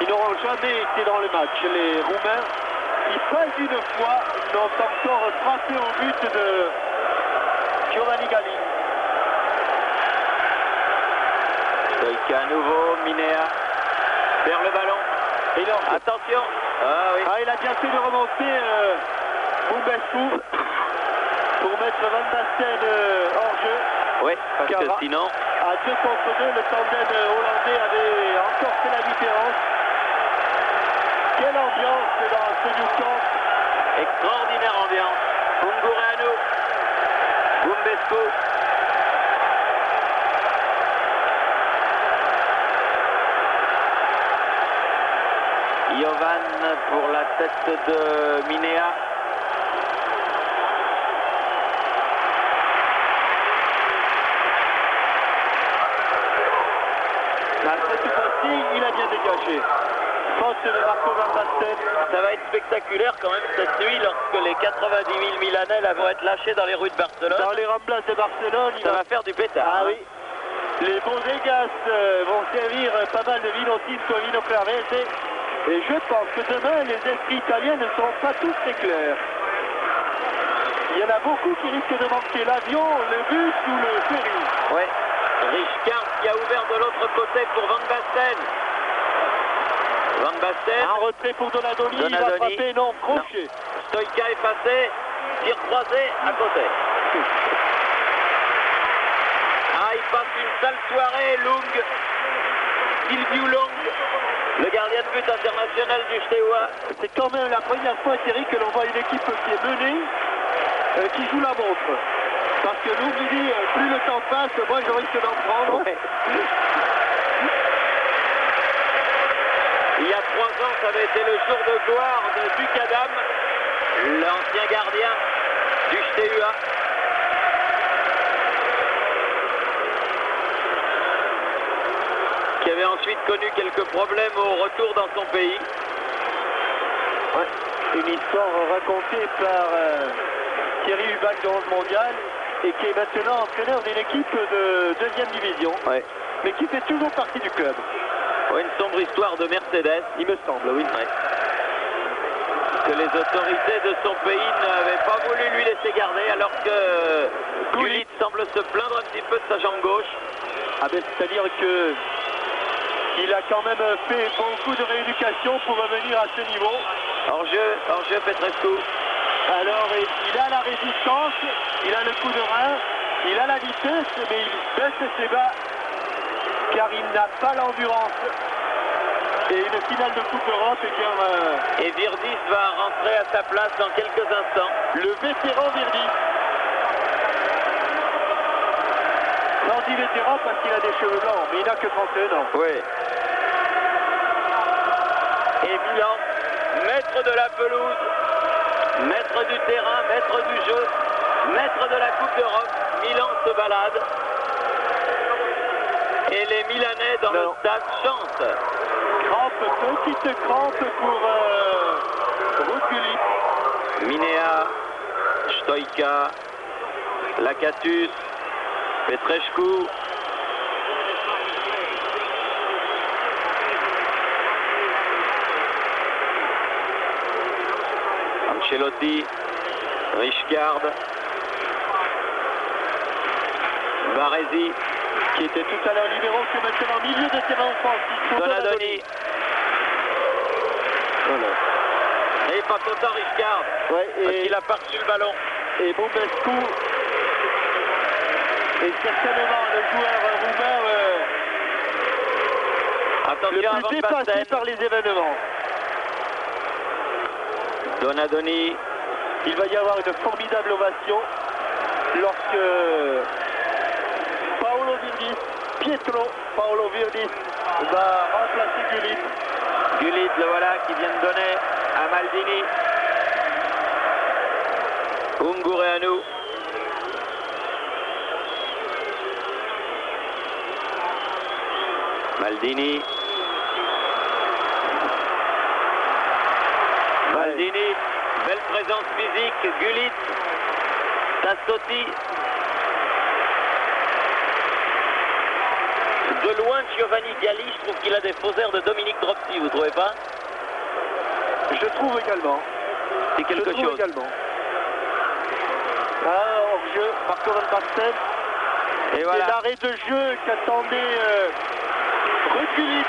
Ils n'auront jamais été dans le match, les Roumains, qui pas une fois n'ont encore frappé au but de Giovanni Galli. Stoïka à nouveau, Minea vers le ballon. Et non, attention. Ah oui. Ah, il a bien fait de remonter Bumbescu pour mettre Van Basten hors jeu. Oui, parce que sinon... À 2 contre 2, le tandem hollandais avait encore fait la différence. Quelle ambiance dans ce Nou Camp. Extraordinaire ambiance. Ungureanu. Bumbescu. Jovan pour la tête de Minea. Cette fois-ci, il a bien dégagé. Faute de Marco Van Basten. Ça va être spectaculaire quand même cette nuit lorsque les 90 000 Milanais vont être lâchés dans les rues de Barcelone. Dans les Ramblas de Barcelone. Ça va faire du pétard. Ah oui. Les Bodegas vont servir pas mal de vino tinto et vino clarese. Et je pense que demain, les esprits italiens ne seront pas tous très clairs. Il y en a beaucoup qui risquent de manquer l'avion, le bus ou le ferry. Oui. Richcard qui a ouvert de l'autre côté pour Van Basten. Van Basten. Un retrait pour Donadoni. Il va frapper, non, crochet. Stoïka est passé, tir croisé à côté. Ah, il passe une sale soirée, Lung. Silviu Lung, le gardien de but international du Steaua. C'est quand même la première fois, Thierry, que l'on voit une équipe qui est menée, qui joue la montre. Parce que Lung, il dit, plus le temps passe, moi je risque d'en prendre. Ouais. Il y a 3 ans, ça avait été le jour de gloire de Bukadam, l'ancien gardien du Steaua. Qui avait ensuite connu quelques problèmes au retour dans son pays. Ouais. Une histoire racontée par Thierry Hubac de 11 mondial et qui est maintenant entraîneur d'une équipe de 2e division, ouais. Mais qui fait toujours partie du club. Ouais, une sombre histoire de Mercedes, il me semble, oui. Ouais. Que les autorités de son pays n'avaient pas voulu lui laisser garder, alors que Gullit semble se plaindre un petit peu de sa jambe gauche. Ah ben, c'est-à-dire que il a quand même fait beaucoup de rééducation pour revenir à ce niveau. Hors-jeu Petrescu. Alors il a la résistance, il a le coup de rein, il a la vitesse, mais il baisse ses bas car il n'a pas l'endurance. Et une finale de Coupe d'Europe, et Virdis va rentrer à sa place dans quelques instants. Le vétéran Virdis. J'en dis vétéran parce qu'il a des cheveux blancs, mais il n'a que 31 ans. Oui. Et Milan, maître de la pelouse, maître du terrain, maître du jeu, maître de la Coupe d'Europe. Milan se balade. Et les Milanais dans le stade chantent. Petite crampe pour Ruud. Minea, Stoïka, Lakatus, Petrescu. Ancelotti, Richgard, Baresi, qui était tout à l'heure libéraux, qui est maintenant au milieu de terrain offensif. Donadoni. Voilà. Et il passe autant Richgard, parce qu'il a pas reçu le ballon. Et Bobescu est certainement le joueur roumain le plus dépassé par les événements. Donadoni. Il va y avoir une formidable ovation lorsque Pietro Paolo Virdis va remplacer Gullit. Gullit, le voilà, qui vient de donner à Maldini. Ungureanu. Maldini. Maldini, belle présence physique. Gullit. Tassotti. De loin, Giovanni Galli, je trouve qu'il a des faux airs de Dominique Dropsy, vous trouvez pas? Je trouve également. C'est quelque chose. Également. Hors-jeu, Marco Van Basten. Et voilà. C'est l'arrêt de jeu qu'attendait Ruud,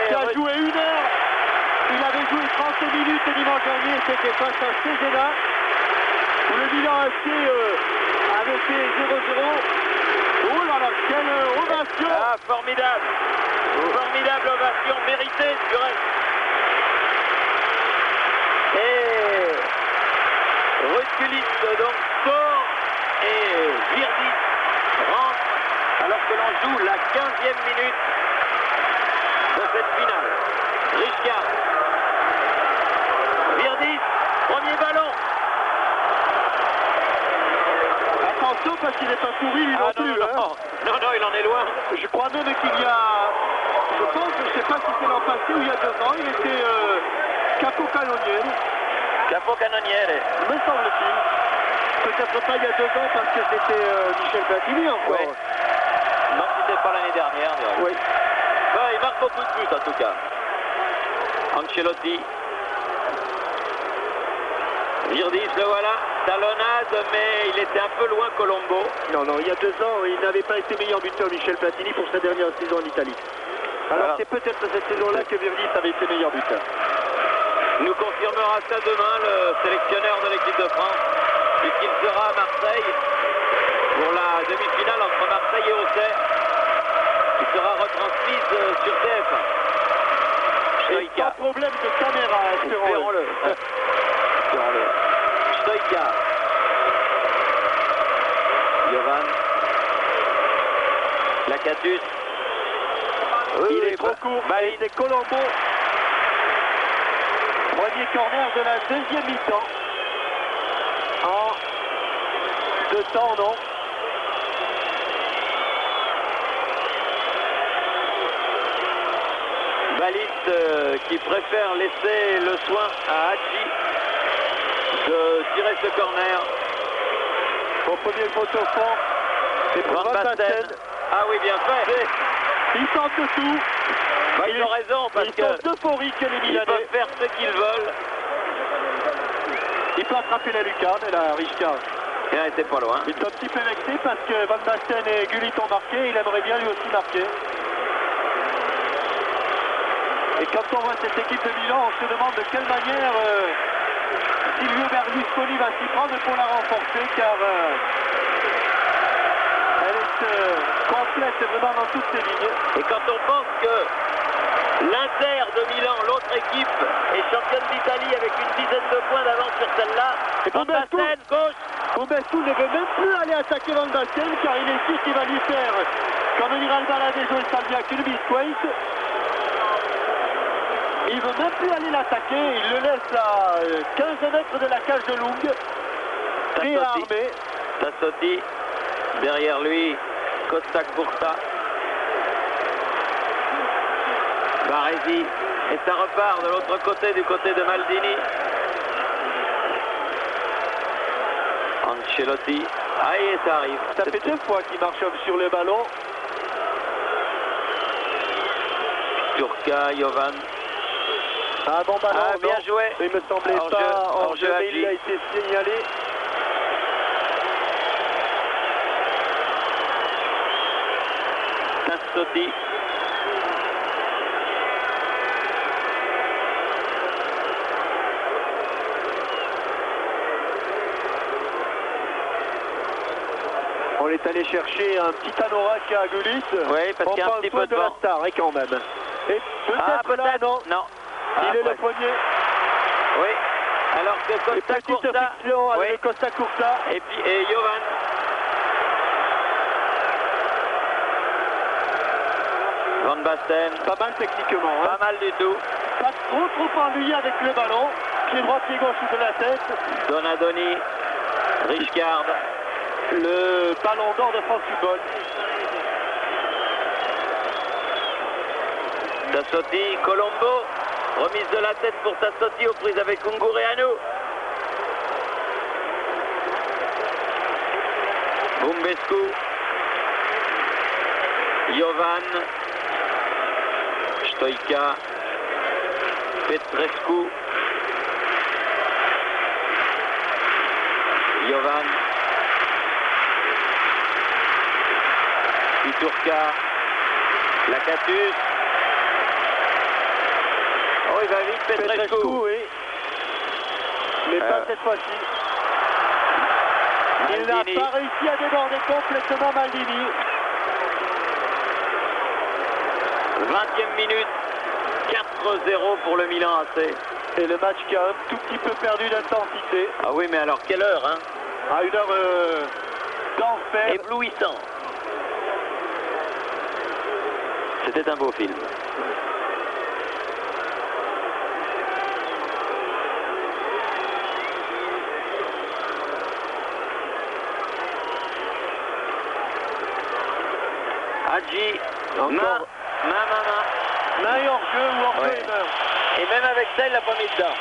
qui a joué 1 heure. Il avait joué 30 minutes dimanche dernier, c'était face à Cesena, où le Milan AC avait fait 0-0. Oh là là, quelle ovation! Ah, formidable! Formidable ovation, méritée du reste. Et Ruud donc sort et Virdis rentre alors que l'on joue la 15e minute de cette finale. Richgard. Virdis, premier ballon. Attention parce qu'il n'est pas pourri lui non plus. Non, il en est loin. Je crois même qu'il y a, je pense, je ne sais pas si c'est l'an passé ou il y a 2 ans, il était capocannoniere. Capocannoniere. Me semble-t-il. Peut-être pas il y a 2 ans parce que c'était Michel Platini encore. Ouais. Non, c'était pas l'année dernière. Oui. Ouais, il marque beaucoup de buts en tout cas. Ancelotti. Virdis, le voilà. Talonnade, mais il était un peu loin Colombo. Non, il y a 2 ans, il n'avait pas été meilleur buteur Michel Platini pour sa dernière saison en Italie. Alors c'est peut-être cette saison-là que Virdis avait été meilleur buteur. Nous confirmera ça demain le sélectionneur de l'équipe de France, puisqu'il sera à Marseille pour la demi-finale entre Marseille et Auxerre, qui sera retransmise sur TF1. Et sans problème de caméra, espérons-le. Espérons-le. Stoïka. Jovan. Lakatus. Il est trop court. C'est Colombo. Premier corner de la deuxième mi-temps. En 2 temps, non. Baliste qui préfère laisser le soin à Hadji de tirer ce corner. Au premier poteau fond, c'est pour Van Basten. Ah oui, bien fait. Ils tentent tout. Bah, ils ont raison parce ils sont euphoriques les Milanais. Ils peuvent faire ce qu'ils veulent. Il peut attraper la lucarne, la Richgard. Il n'était pas loin. Il est un petit peu vexé parce que Van Basten et Gullit ont marqué. Il aimerait bien lui aussi marquer. Et quand on voit cette équipe de Milan, on se demande de quelle manière Silvio Berlusconi va s'y prendre pour la renforcer car elle est complète vraiment dans toutes ses lignes. Et quand on pense que l'Inter de Milan, l'autre équipe, est championne d'Italie avec une dizaine de points d'avance sur celle-là, Et Van Basten, gauche. Roberto ne veut même plus aller attaquer Van Basten car il est sûr qu'il va lui faire, comme dira le Baladejo et Salviac, une biscuit. Il veut même plus aller l'attaquer, il le laisse à 15 mètres de la cage de Lung, très armé. Tassotti, derrière lui, Costa Curta. Baresi, et ça repart de l'autre côté, du côté de Maldini. Ancelotti, et ça arrive. Ça fait 2 fois qu'il marche sur le ballon. Turca, Jovan. Un bon ballon, bien joué. Il me semblait Hors-jeu, pas hors-jeu, mais il a été signalé. Tassotti. On est allé chercher un petit anorak à Gullit. Oui, parce qu'il y a un petit peu de la vent. star, quand même. Et peut-être là, non. Il est le poignet. Oui. Alors que Costa Curta. Avec le Costa Curta. Et puis Jovan. Van Basten. Pas mal techniquement. Pas mal du tout. Pas trop ennuyé avec le ballon. Pied droit, pied gauche de la tête. Donadoni. Rijkaard. Le ballon d'or de France Football. Tassotti, Colombo. Remise de la tête pour Tassotti aux prises avec Ungureanu. Bumbescu. Jovan. Stoica. Petrescu. Jovan. Turca. Lakatus. Oh, il va vite, Petrescu. Oui. Mais pas cette fois-ci. Il n'a pas réussi à déborder complètement Maldini. 20e minute. 4-0 pour le Milan AC. Et le match qui a un tout petit peu perdu d'intensité. Ah oui, mais alors quelle heure, hein? À une heure d'enfer. Éblouissant. C'était un beau film. Hadji, main et hors-jeu ou hors-jeu et main. Et même avec ça, il l'a pas mis dedans.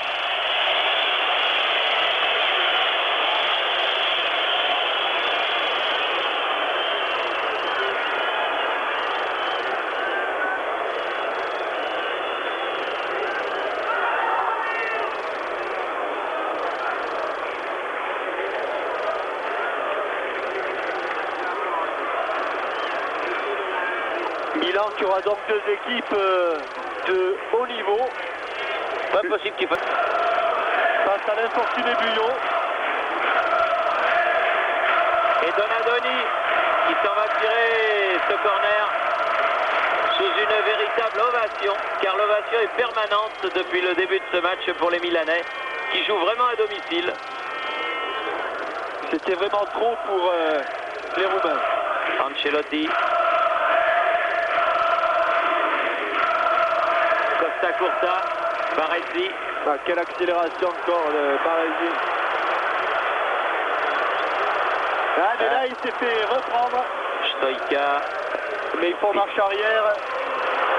Milan qui aura donc 2 équipes de haut niveau. Pas possible qu'il fasse. Face à l'infortuné Buyon. Et Donadoni qui s'en va tirer ce corner sous une véritable ovation, car l'ovation est permanente depuis le début de ce match pour les Milanais, qui jouent vraiment à domicile. C'était vraiment trop pour les Roumains. Ancelotti. Costa Curta. Baresi. Ah, quelle accélération encore de Baresi. Ah, mais là, il s'est fait reprendre. Stoica. Mais ils font marche arrière.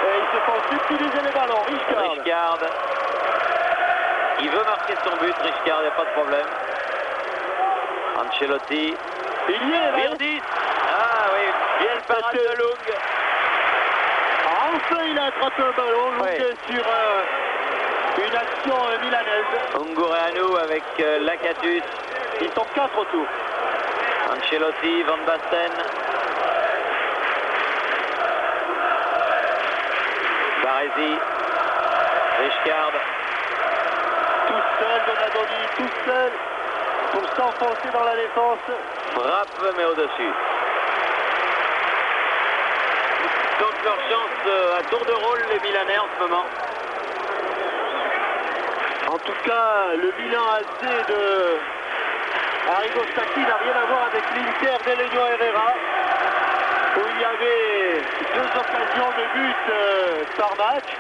Et ils se font subtiliser les ballons. Rijkaard. Il veut marquer son but, Rijkaard, il n'y a pas de problème. Ancelotti. Il y est, là. Virdis. Ah oui, bien le parade de Lung. Enfin, il a attrapé un ballon. Lung sur une action milanaise. Ungureanu avec Lakatus. Ils sont 4 autour. Ancelotti, Van Basten. Baresi. Rijkaard. tout seul, Donadoni tout seul pour s'enfoncer dans la défense. Frappe mais au-dessus. Donc leur chance à tour de rôle les Milanais en ce moment. En tout cas, le Milan AC de Arrigo Sacchi n'a rien à voir avec l'Inter d'Elenio Herrera, où il y avait 2 occasions de but par match,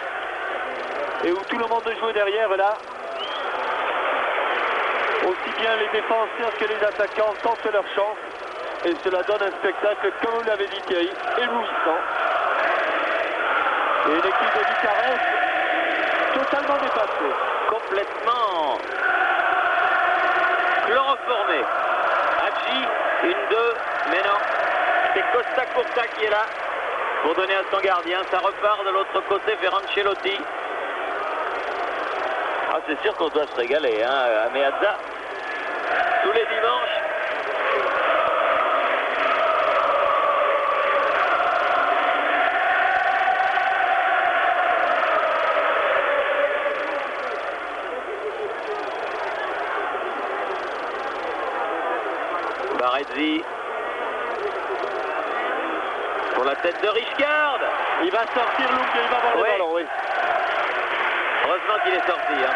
et où tout le monde jouait derrière là. Aussi bien les défenseurs que les attaquants tentent leur chance, et cela donne un spectacle, comme vous l'avez dit Thierry, éblouissant. Et l'équipe de Bucarest totalement dépassée. Complètement chloroformé. Hadji, 1-2, mais non. C'est Costa Curta qui est là pour donner à son gardien. Ça repart de l'autre côté vers Ancelotti. Ah, c'est sûr qu'on doit se régaler, hein, à Meazza. Tous les dimanches. Baresi pour la tête de Richcard. Il va sortir Louk et il va avoir le ballon, oui. Heureusement qu'il est sorti. Hein.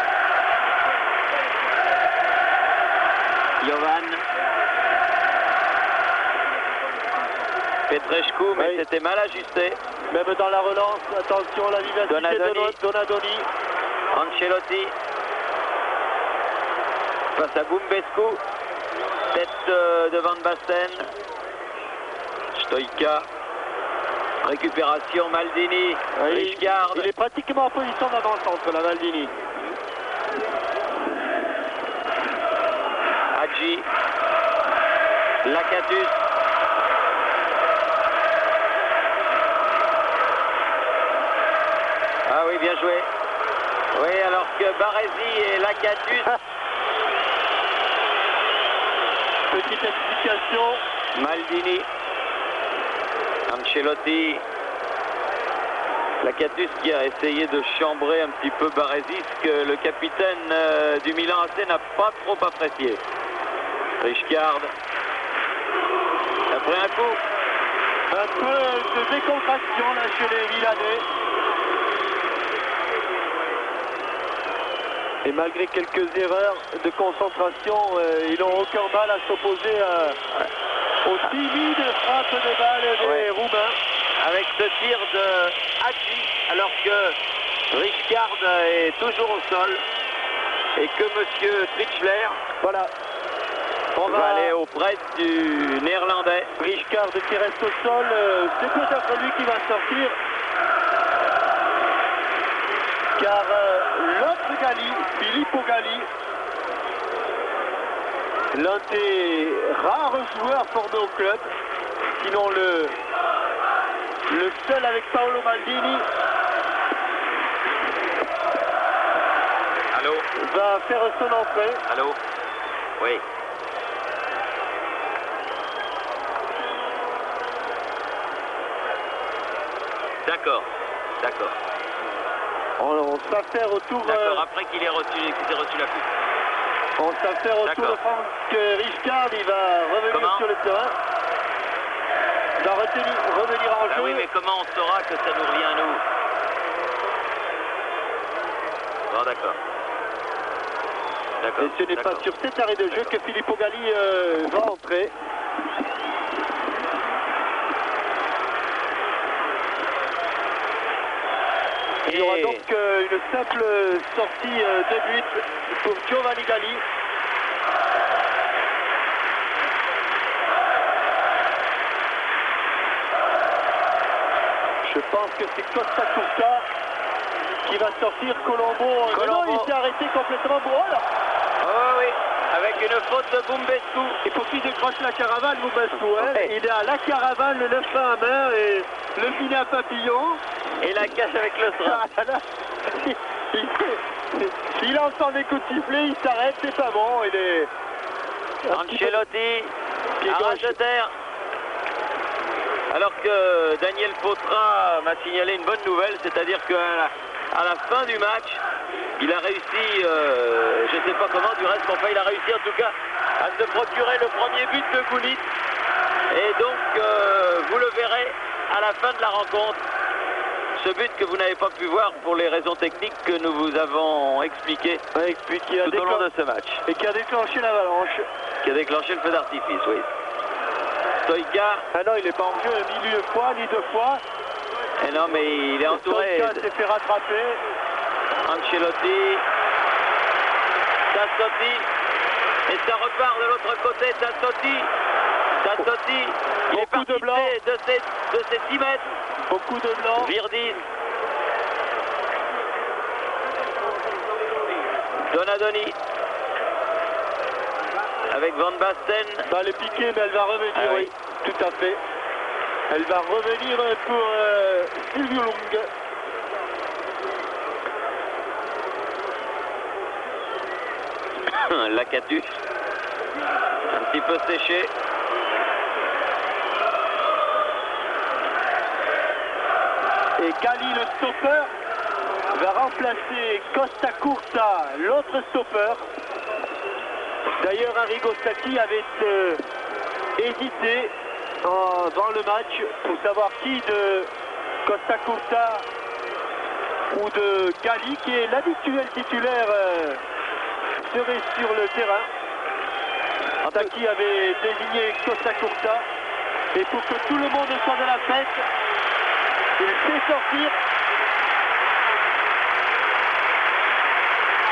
Jovan. Petrescu, mais c'était mal ajusté. Même dans la relance, attention à la vivacité de Donadoni. Ancelotti. Face à Bumbescu. Tête de Van Basten. Stoïka. Récupération Maldini. Richcard. Il est pratiquement en position d'avant-centre, la Maldini. Hadji. Lakatus. Ah oui, bien joué. Oui, alors que Baresi et Lakatus. Petite explication. Maldini. Ancelotti. Lakatus qui a essayé de chambrer un petit peu Baresi, ce que le capitaine du Milan AC n'a pas trop apprécié. Richcard. Après un coup. Un peu de décontraction là chez les Milanais. Et malgré quelques erreurs de concentration, ils n'ont aucun mal à s'opposer aux timides frappes de balles des Roumains. Avec ce tir de Hadji, alors que Richcard est toujours au sol et que M. Trichler va aller auprès du Néerlandais. Richcard qui reste au sol, c'est peut-être lui qui va sortir. Car l'autre Galli, Filippo Galli, l'un des rares joueurs formés au club, sinon le seul avec Paolo Maldini, Allô? va faire son entrée. Allô? Oui. D'accord, d'accord. On s'affaire autour. D'accord, après qu'il ait reçu la coupe. On s'affaire autour de Franck Richcard, il va revenir sur le terrain. Il va revenir en jeu. Oui, mais comment on saura que ça nous revient à nous? Bon, d'accord. Et ce n'est pas sur cet arrêt de jeu que Filippo Galli va entrer. Il y aura donc une simple sortie de but pour Giovanni Galli. Je pense que c'est Costa Curta qui va sortir. Colombo. Non, il s'est arrêté complètement. Oh là. Oh oui, avec une faute de Bumbescu. Il faut qu'il décroche la caravane, Bumbescu. Hein. Il est à la caravane, le 9 à main et le filet à papillon. Et la cache avec le strap. Il entend des coups de sifflet, il s'arrête, c'est pas bon. Il est... Ancelotti, arrache de terre. Alors que Daniel Potra m'a signalé une bonne nouvelle, c'est-à-dire qu'à la fin du match, Il a réussi, je ne sais pas comment du reste, enfin il a réussi en tout cas à se procurer le premier but de Goulit. Et donc vous le verrez à la fin de la rencontre. Ce but que vous n'avez pas pu voir pour les raisons techniques que nous vous avons expliquées tout au long de ce match. Et qui a déclenché l'avalanche. Qui a déclenché le feu d'artifice, oui. Stoïka. Ah non, il n'est pas en jeu ni une fois, ni deux fois. Et non, mais il est entouré. Stoïka s'est fait rattraper. Ancelotti. Tassotti. Et ça repart de l'autre côté, Tassotti. Tassotti, il est parti de ses 10 mètres. Beaucoup de blanc. Virdis. Donadoni. Avec Van Basten. Ça allait piquer, mais elle va revenir, ah, oui, tout à fait. Elle va revenir pour Silvio Lung. Lacatus. Un petit peu séché. Et Gali, le stopper, va remplacer Costa Curta, l'autre stopper. D'ailleurs, Arrigo Sacchi avait hésité dans le match pour savoir qui de Costa Curta ou de Gali, qui est l'habituel titulaire, serait sur le terrain. Sacchi avait désigné Costa Curta. Et pour que tout le monde soit dans la fête, il fait sortir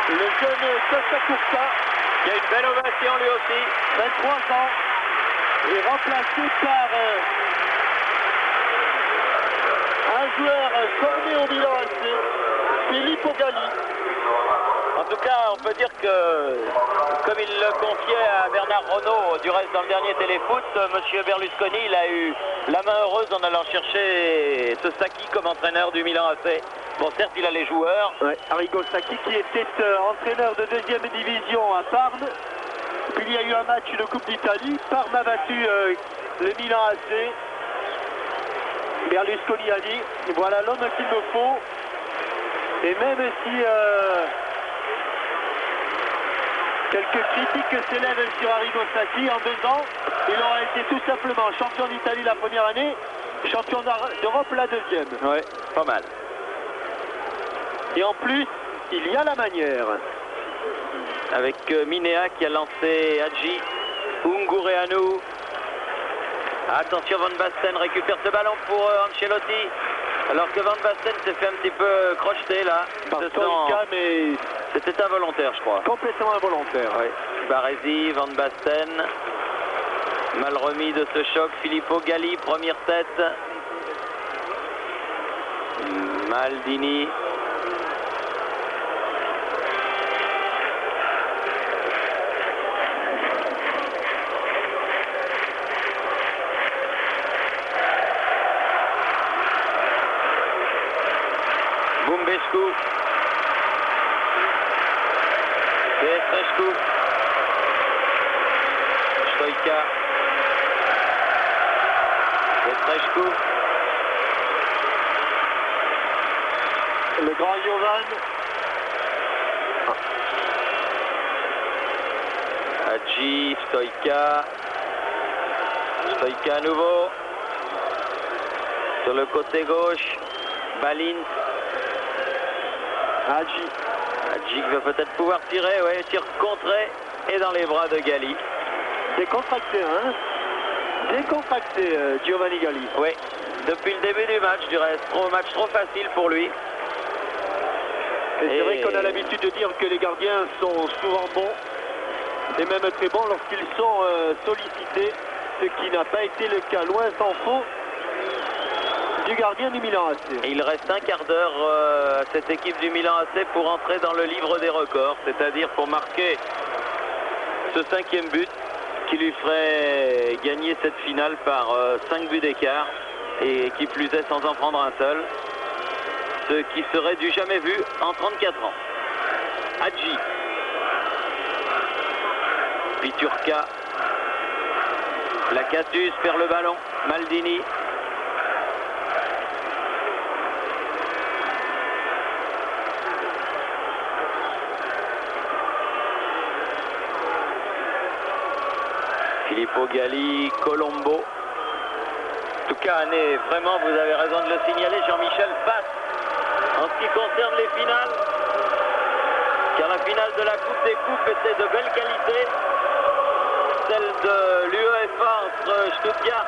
le jeune Costa Curta, qui a une belle ovation lui aussi, 23 ans, est remplacé par un joueur formé au Milan AC, Filippo Gali. En tout cas, on peut dire que, comme il le confiait à Bernard Renault, du reste dans le dernier téléfoot, M. Berlusconi, il a eu la main heureuse en allant chercher ce Sacchi comme entraîneur du Milan AC. Bon, certes, il a les joueurs. Ouais, Arrigo Sacchi qui était entraîneur de deuxième division à Parme. Puis il y a eu un match de Coupe d'Italie. Parme a battu le Milan AC. Berlusconi a dit, voilà l'homme qu'il me faut. Et même si quelques critiques s'élèvent sur Arrigo Sacchi, en 2 ans, il aura été tout simplement champion d'Italie la première année, champion d'Europe la deuxième. Ouais, pas mal. Et en plus, il y a la manière. Avec Minea qui a lancé Hadji, Ungureanu. Attention, Van Basten récupère ce ballon pour Ancelotti. Alors que Van Basten s'est fait un petit peu crocheter là. Par Stoïka, mais c'était involontaire, je crois. Complètement involontaire. Oui. Baresi, Van Basten. Mal remis de ce choc. Filippo Gali, première tête. Maldini. Bumbescu. Petrescu. Stoïka. Petrescu. Le grand Jovan. Hadji, Stoïka. Stoïka à nouveau. Sur le côté gauche, Balint. Hadji. Hadji va peut-être pouvoir tirer, ouais, tir contré et dans les bras de Gali. Décontracté, hein? Décontracté, Giovanni Gali. Oui, depuis le début du match, du reste. Match trop facile pour lui. Et c'est vrai qu'on a l'habitude de dire que les gardiens sont souvent bons, et même très bons lorsqu'ils sont sollicités, ce qui n'a pas été le cas, loin s'en faut, du gardien du Milan AC. Et il reste un quart d'heure à cette équipe du Milan AC pour entrer dans le livre des records, c'est-à-dire pour marquer ce 5e but qui lui ferait gagner cette finale par 5 buts d'écart, et qui plus est sans en prendre un seul, ce qui serait du jamais vu en 34 ans. Hadji. Piturka. Lacatus perd le ballon. Maldini. Filippo Galli, Colombo. En tout cas, année, vraiment, vous avez raison de le signaler, Jean-Michel, passe en ce qui concerne les finales. Car la finale de la Coupe des Coupes était de belle qualité. Celle de l'UEFA entre Stuttgart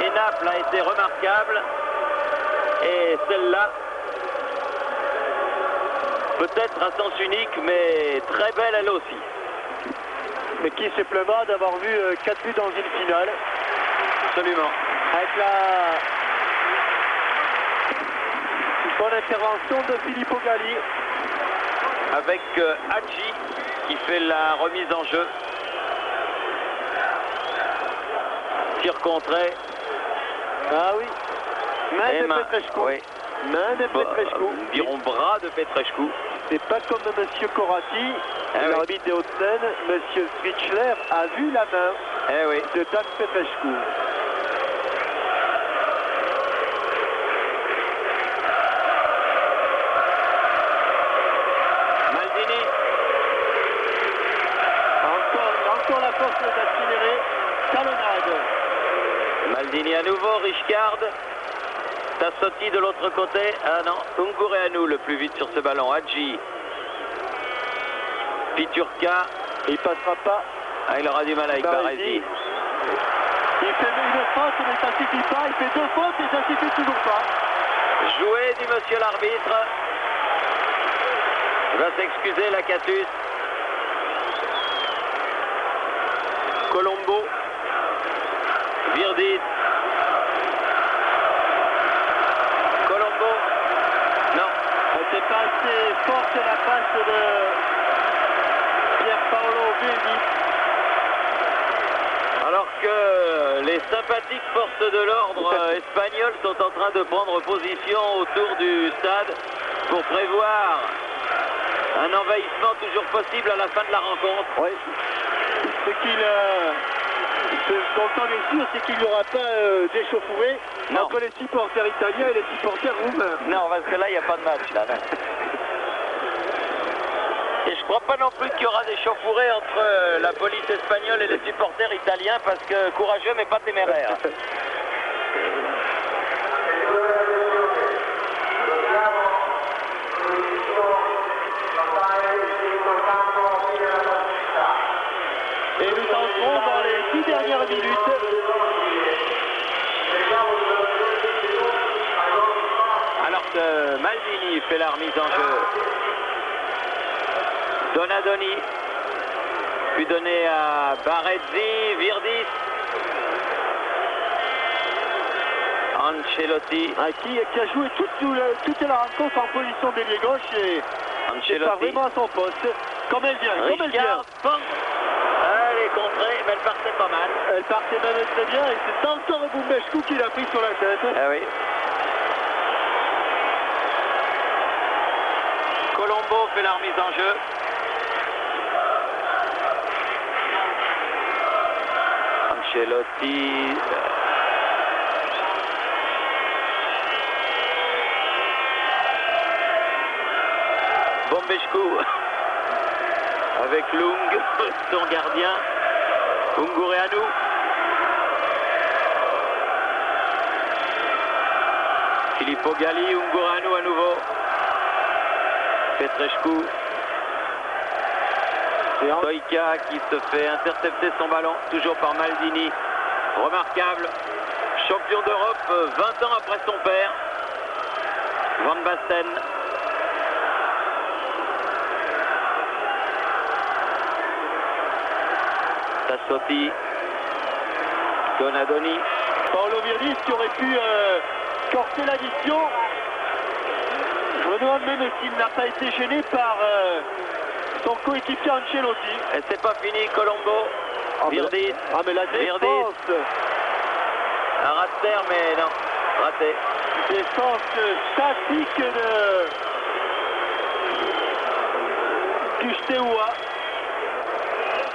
et Naples a été remarquable. Et celle-là, peut-être à sens unique, mais très belle elle aussi. Mais qui se plaît pas d'avoir vu 4 buts dans une finale. Absolument. Avec la bonne intervention de Filippo Galli. Avec Hadji qui fait la remise en jeu. Tir contré. Ah oui. Main de Petrescu. Oui. Main de Petrescu. Diront bras de Petrescu. C'est pas comme M. Corati, l'arbitre des Hauts-de-Seine. M. Strichler a vu la main de Dan Petrescu. Maldini. Encore la force d'accélérer. Talonnade. Maldini à nouveau, Richcard. Tassotti de l'autre côté. Ah non, Ungureanu le plus vite sur ce ballon. Hadji. Piturka. Il passera pas. Ah, il aura du mal avec Baresi. Il fait une faute, mais ça suffit pas. Il fait 2 fautes et ça suffit toujours pas. Joué, dit monsieur l'arbitre. Il va s'excuser, Lacatus. Colombo. Virdit. Colombo. Non. C'est pas assez forte la passe de Pierpaolo Virdit. Alors que les sympathiques forces de l'ordre espagnoles sont en train de prendre position autour du stade pour prévoir un envahissement toujours possible à la fin de la rencontre. Oui. Ce dont on est sûr, c'est qu'il n'y aura pas d'échauffourée entre les supporters italiens et les supporters roumains. Non, parce que là, il n'y a pas de match. Là. Et je ne crois pas non plus qu'il y aura des chauffourées entre la police espagnole et les supporters italiens, parce que courageux mais pas téméraire. Et nous entrons dans les 10 dernières minutes. Alors que Maldini fait la remise en jeu. Donadoni, puis donné à Baresi, Virdis, Ancelotti. Qui a joué toute la rencontre en position d'ailier gauche et c'est pas vraiment à son poste. Comme elle vient, Richcard, elle est contrée, mais elle partait pas mal. Elle partait même très bien et c'est encore Boumeshkou qui l'a pris sur la tête. Ah oui. Colombo fait la remise en jeu. Ancelotti. Bombeshkou avec Lung, son gardien. Ungureanu. Filippo Galli, Ungureanu à nouveau. Petrescu. Stoïka qui se fait intercepter son ballon, toujours par Maldini. Remarquable. Champion d'Europe 20 ans après son père. Van Basten. Tassotti. Donadoni. Paolo Virdis qui aurait pu corser l'addition. Je me demande même s'il n'a pas été gêné par son coéquipier Ancelotti. Et c'est pas fini, Colombo. Virdis. Ah mais la défense. Un rat de terre, mais non. Raté. Défense statique du Steaua.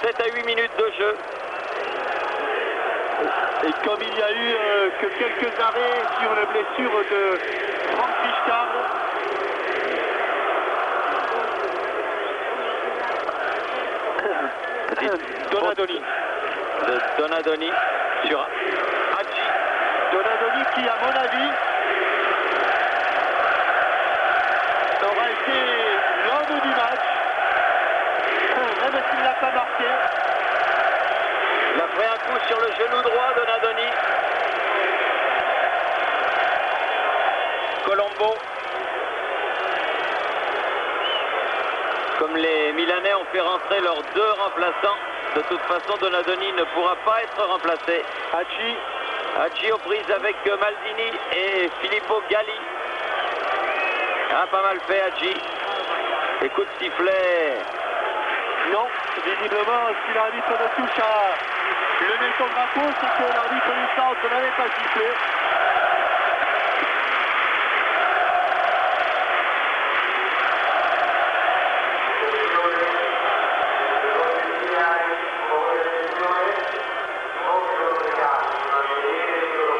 7 à 8 minutes de jeu. Et comme il y a eu que quelques arrêts sur la blessure de Frank Richcard, Donadoni. de Donadoni sur Hadji. Donadoni qui, à mon avis, aura été l'homme du match, même s'il n'a pas marqué. Il a pris un coup sur le genou droit, Donadoni. Colombo. Comme les Milanais ont fait rentrer leurs deux remplaçants, de toute façon Donadoni ne pourra pas être remplacé. Hadji aux prises avec Maldini et Filippo Galli. Ah, pas mal fait Hadji. Et coup de sifflet. Non, visiblement, si l'arbitre ne touche à lever son drapeau, c'est que l'arbitre du centre n'avait pas sifflé.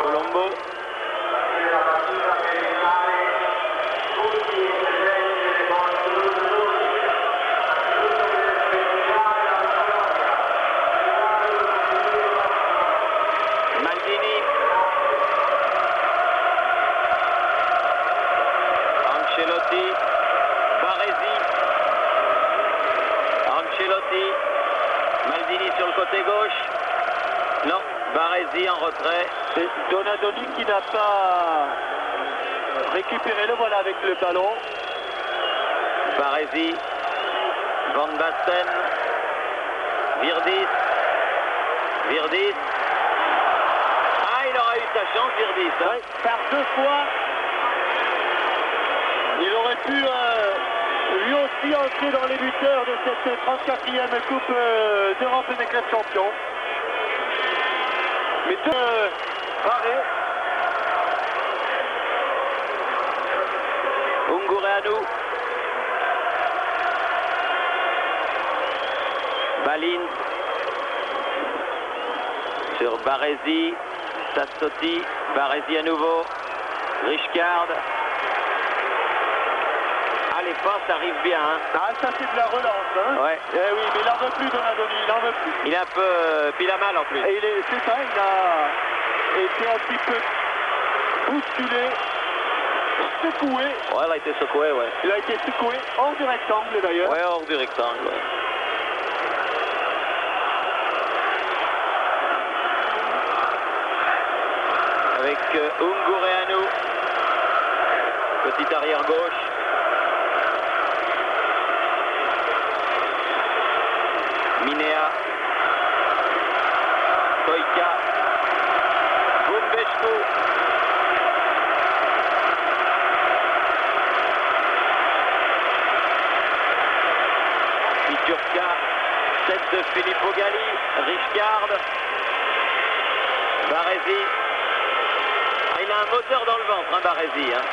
Colombo. Maldini. Ancelotti. Baresi. Ancelotti. Maldini sur le côté gauche. Non, Baresi en retrait. C'est Donadoni qui n'a pas récupéré le voilà avec le ballon. Baresi. Van Basten. Virdis. Virdis. Ah, il aura eu sa chance, Virdis. Hein. Ouais, par deux fois, il aurait pu lui aussi entrer dans les buteurs de cette 34e Coupe d'Europe des clubs champions. Mais deux arrêts. Ungureanu. Balin. Sur Baresi. Sassotti. Baresi à nouveau. Richcard. Ah, les passes arrivent bien. Hein. Ah, ça c'est de la relance. Hein. Ouais. Eh oui, mais il n'en veut plus, Donadoni, il n'en veut plus. Il est un peu... Puis il a mal en plus. Et c'est ça, il a été un petit peu bousculé, secoué. Ouais, il a été secoué, ouais. Il a été secoué hors du rectangle d'ailleurs. Ouais, hors du rectangle. Ouais. Avec Ungureanu. Petit arrière gauche. Minea. Stoïka. Bumbescu. Piturka. Tête de Filippo Galli. Richcard. Baresi. Ah, il a un moteur dans le ventre, hein, Baresi. Hein.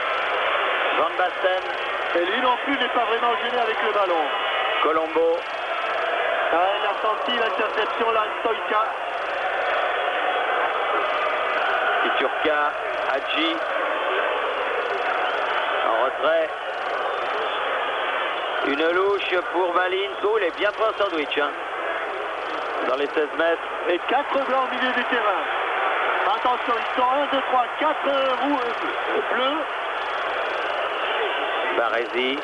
Van Basten. Et lui non plus n'est pas vraiment gêné avec le ballon. Colombo. Ah, il a senti l'interception là, Stoïka. Piturka. Hadji. En retrait. Une louche pour Balin. Oh, il est bien pris en sandwich. Hein. Dans les 16 mètres. Et 4 blancs au milieu du terrain. Attention, ils sont 1, 2, 3, 4 bleus. Baresi.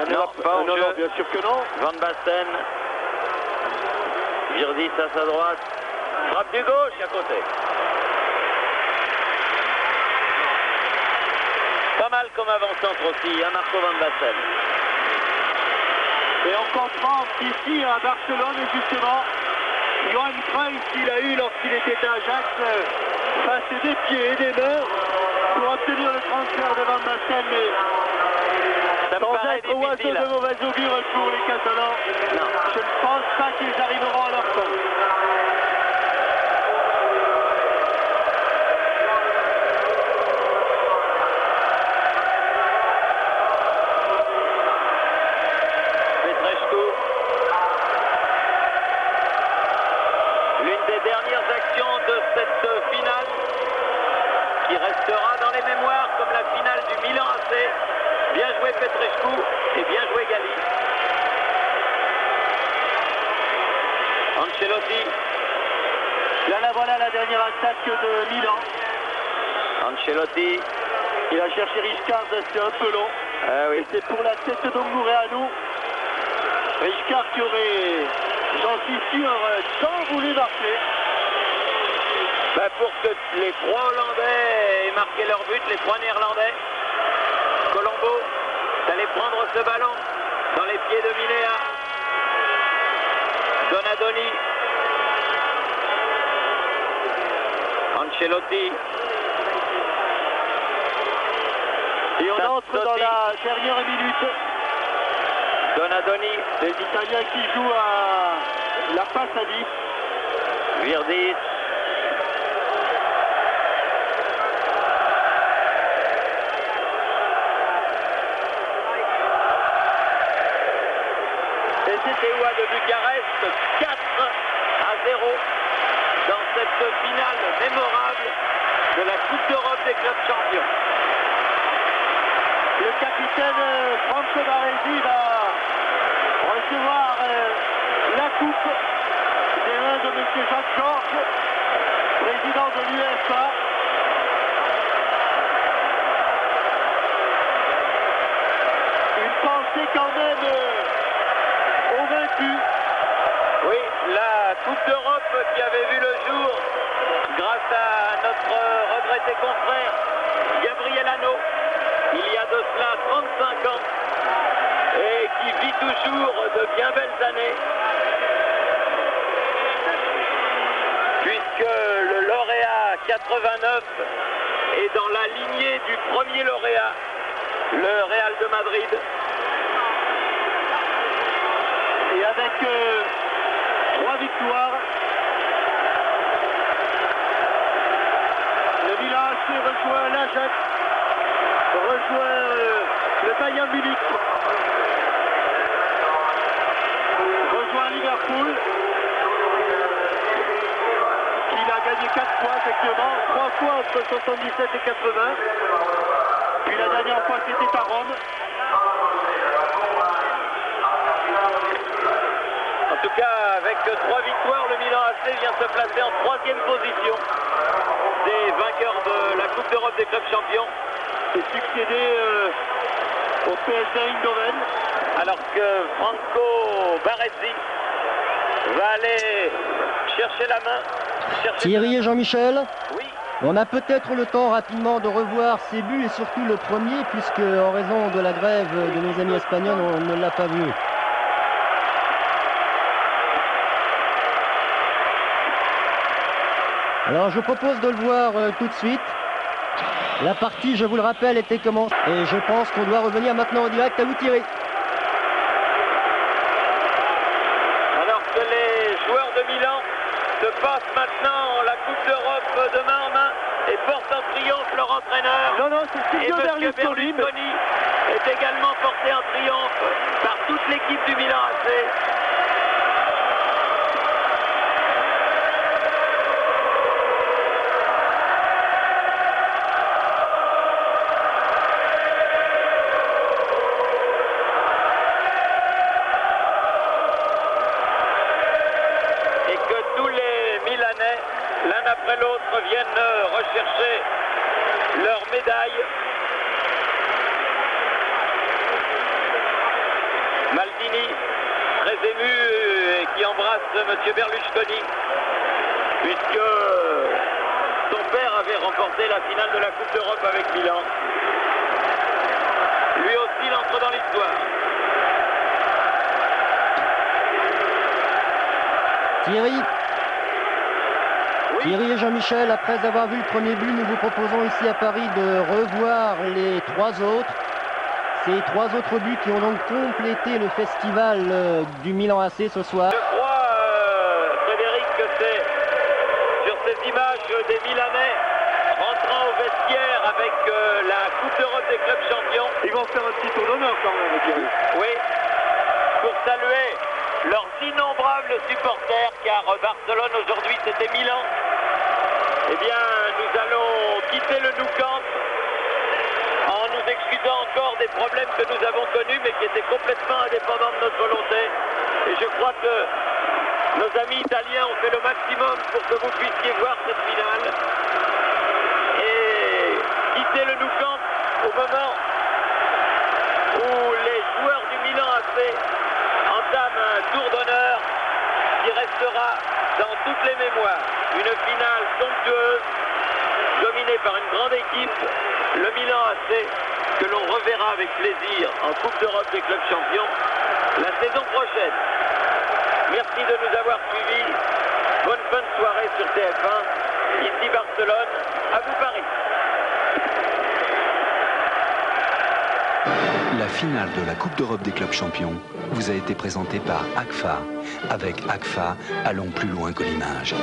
Non, pas en non, jeu. non, bien sûr que non. Van Basten. Virdis à sa droite. Frappe du gauche à côté. Pas mal comme avant-centre aussi, hein, Marco Van Basten. Et on comprend qu'ici à Barcelone, justement, Johan Cruyff, qu'il a eu lorsqu'il était à Ajax, passe des pieds et des mains pour obtenir le transfert de Van Basten, mais Ça me sans paraît être oiseau difficile. de mauvaise augure pour les Catalans, Non. je ne pense pas qu'ils arriveront à leur fin. Petrescu. L'une des dernières actions de cette finale qui restera dans les mémoires comme la finale du Milan AC. Bien joué Petrescu et bien joué Galli. bien voilà la dernière attaque de Milan. Ancelotti. Il a cherché Richcard, c'est un peu long. Ah oui. Et c'est pour la tête d'Ongoureanu. Richcard qui aurait, j'en suis sûr, tant voulu marquer. Bah pour que les 3 Hollandais aient marqué leur but, les 3 Néerlandais. Colombo allait prendre ce ballon dans les pieds de Minea. Donadoni. Ancelotti. Et on entre dans la dernière minute. Donadoni. Les Italiens qui jouent à la passe à 10. Virdis. Et c'est Steaua de Bucarest, 4-0 dans cette finale mémorable de la Coupe d'Europe des clubs champions. Le capitaine Franco Baresi va recevoir la coupe des mains de M. Jacques Georges, président de l'UEFA. Une pensée quand même aux vaincus. Oui, la Coupe d'Europe qui avait vu le jour grâce à notre regretté confrère Gabriel Hano, il y a de cela 35 ans, et qui vit toujours de bien belles années, puisque le lauréat 89 est dans la lignée du premier lauréat, le Real de Madrid. Et avec 3 victoires, le Milan AC rejoint l'Ajax, rejoint le Bayern Munich, rejoint Liverpool, il a gagné 4 fois effectivement, 3 fois entre 77 et 80, puis la dernière fois c'était à Rome. En tout cas, avec 3 victoires, le Milan AC vient se placer en 3e position des vainqueurs de la Coupe d'Europe des clubs champions. Et succédé au PSV Eindhoven. Alors que Franco Baresi va aller chercher la main. Thierry et Jean-Michel, Oui, on a peut-être le temps rapidement de revoir ces buts et surtout le premier, puisque en raison de la grève de nos amis espagnols, on ne l'a pas vu. Alors je propose de le voir tout de suite. La partie, je vous le rappelle, était commencée. Et je pense qu'on doit revenir maintenant en direct. À vous Thierry. alors que les joueurs de Milan se passent maintenant la Coupe d'Europe de main en main et portent en triomphe leur entraîneur. Non, non, c'est Et Silvio M. Berlusconi. Berlusconi est également porté en triomphe par toute l'équipe du Milan AC. Et que tous les Milanais, l'un après l'autre, viennent rechercher leur médaille. Maldini, très ému, et qui embrasse M. Berlusconi, puisque son père avait remporté la finale de la Coupe d'Europe avec Milan. Lui aussi, il entre dans l'histoire. Thierry, Oui, Thierry et Jean-Michel, après avoir vu le premier but, nous vous proposons ici à Paris de revoir les 3 autres. Ces 3 autres buts qui ont donc complété le festival du Milan AC ce soir. je crois, Frédéric, que c'est sur ces images des Milanais rentrant au vestiaire avec la Coupe d'Europe des clubs champions. Ils vont faire un petit tour d'honneur quand même, Thierry. Oui, pour saluer leurs innombrables supporters, car Barcelone aujourd'hui c'était Milan. Eh bien, nous allons quitter le Nou Camp en nous excusant encore des problèmes que nous avons connus, mais qui étaient complètement indépendants de notre volonté. Et je crois que Nos amis italiens ont fait le maximum pour que vous puissiez voir cette finale. Et quitter le Nou Camp au moment où les joueurs du Milan AC entament un tour d'honneur qui restera dans toutes les mémoires. Une finale somptueuse, dominée par une grande équipe, le Milan AC, que l'on reverra avec plaisir en Coupe d'Europe des clubs champions la saison prochaine. Merci de nous avoir suivis. Bonne fin de soirée sur TF1. Ici Barcelone, à vous Paris. La finale de la Coupe d'Europe des clubs champions vous a été présentée par AGFA. Avec AGFA, allons plus loin que l'image.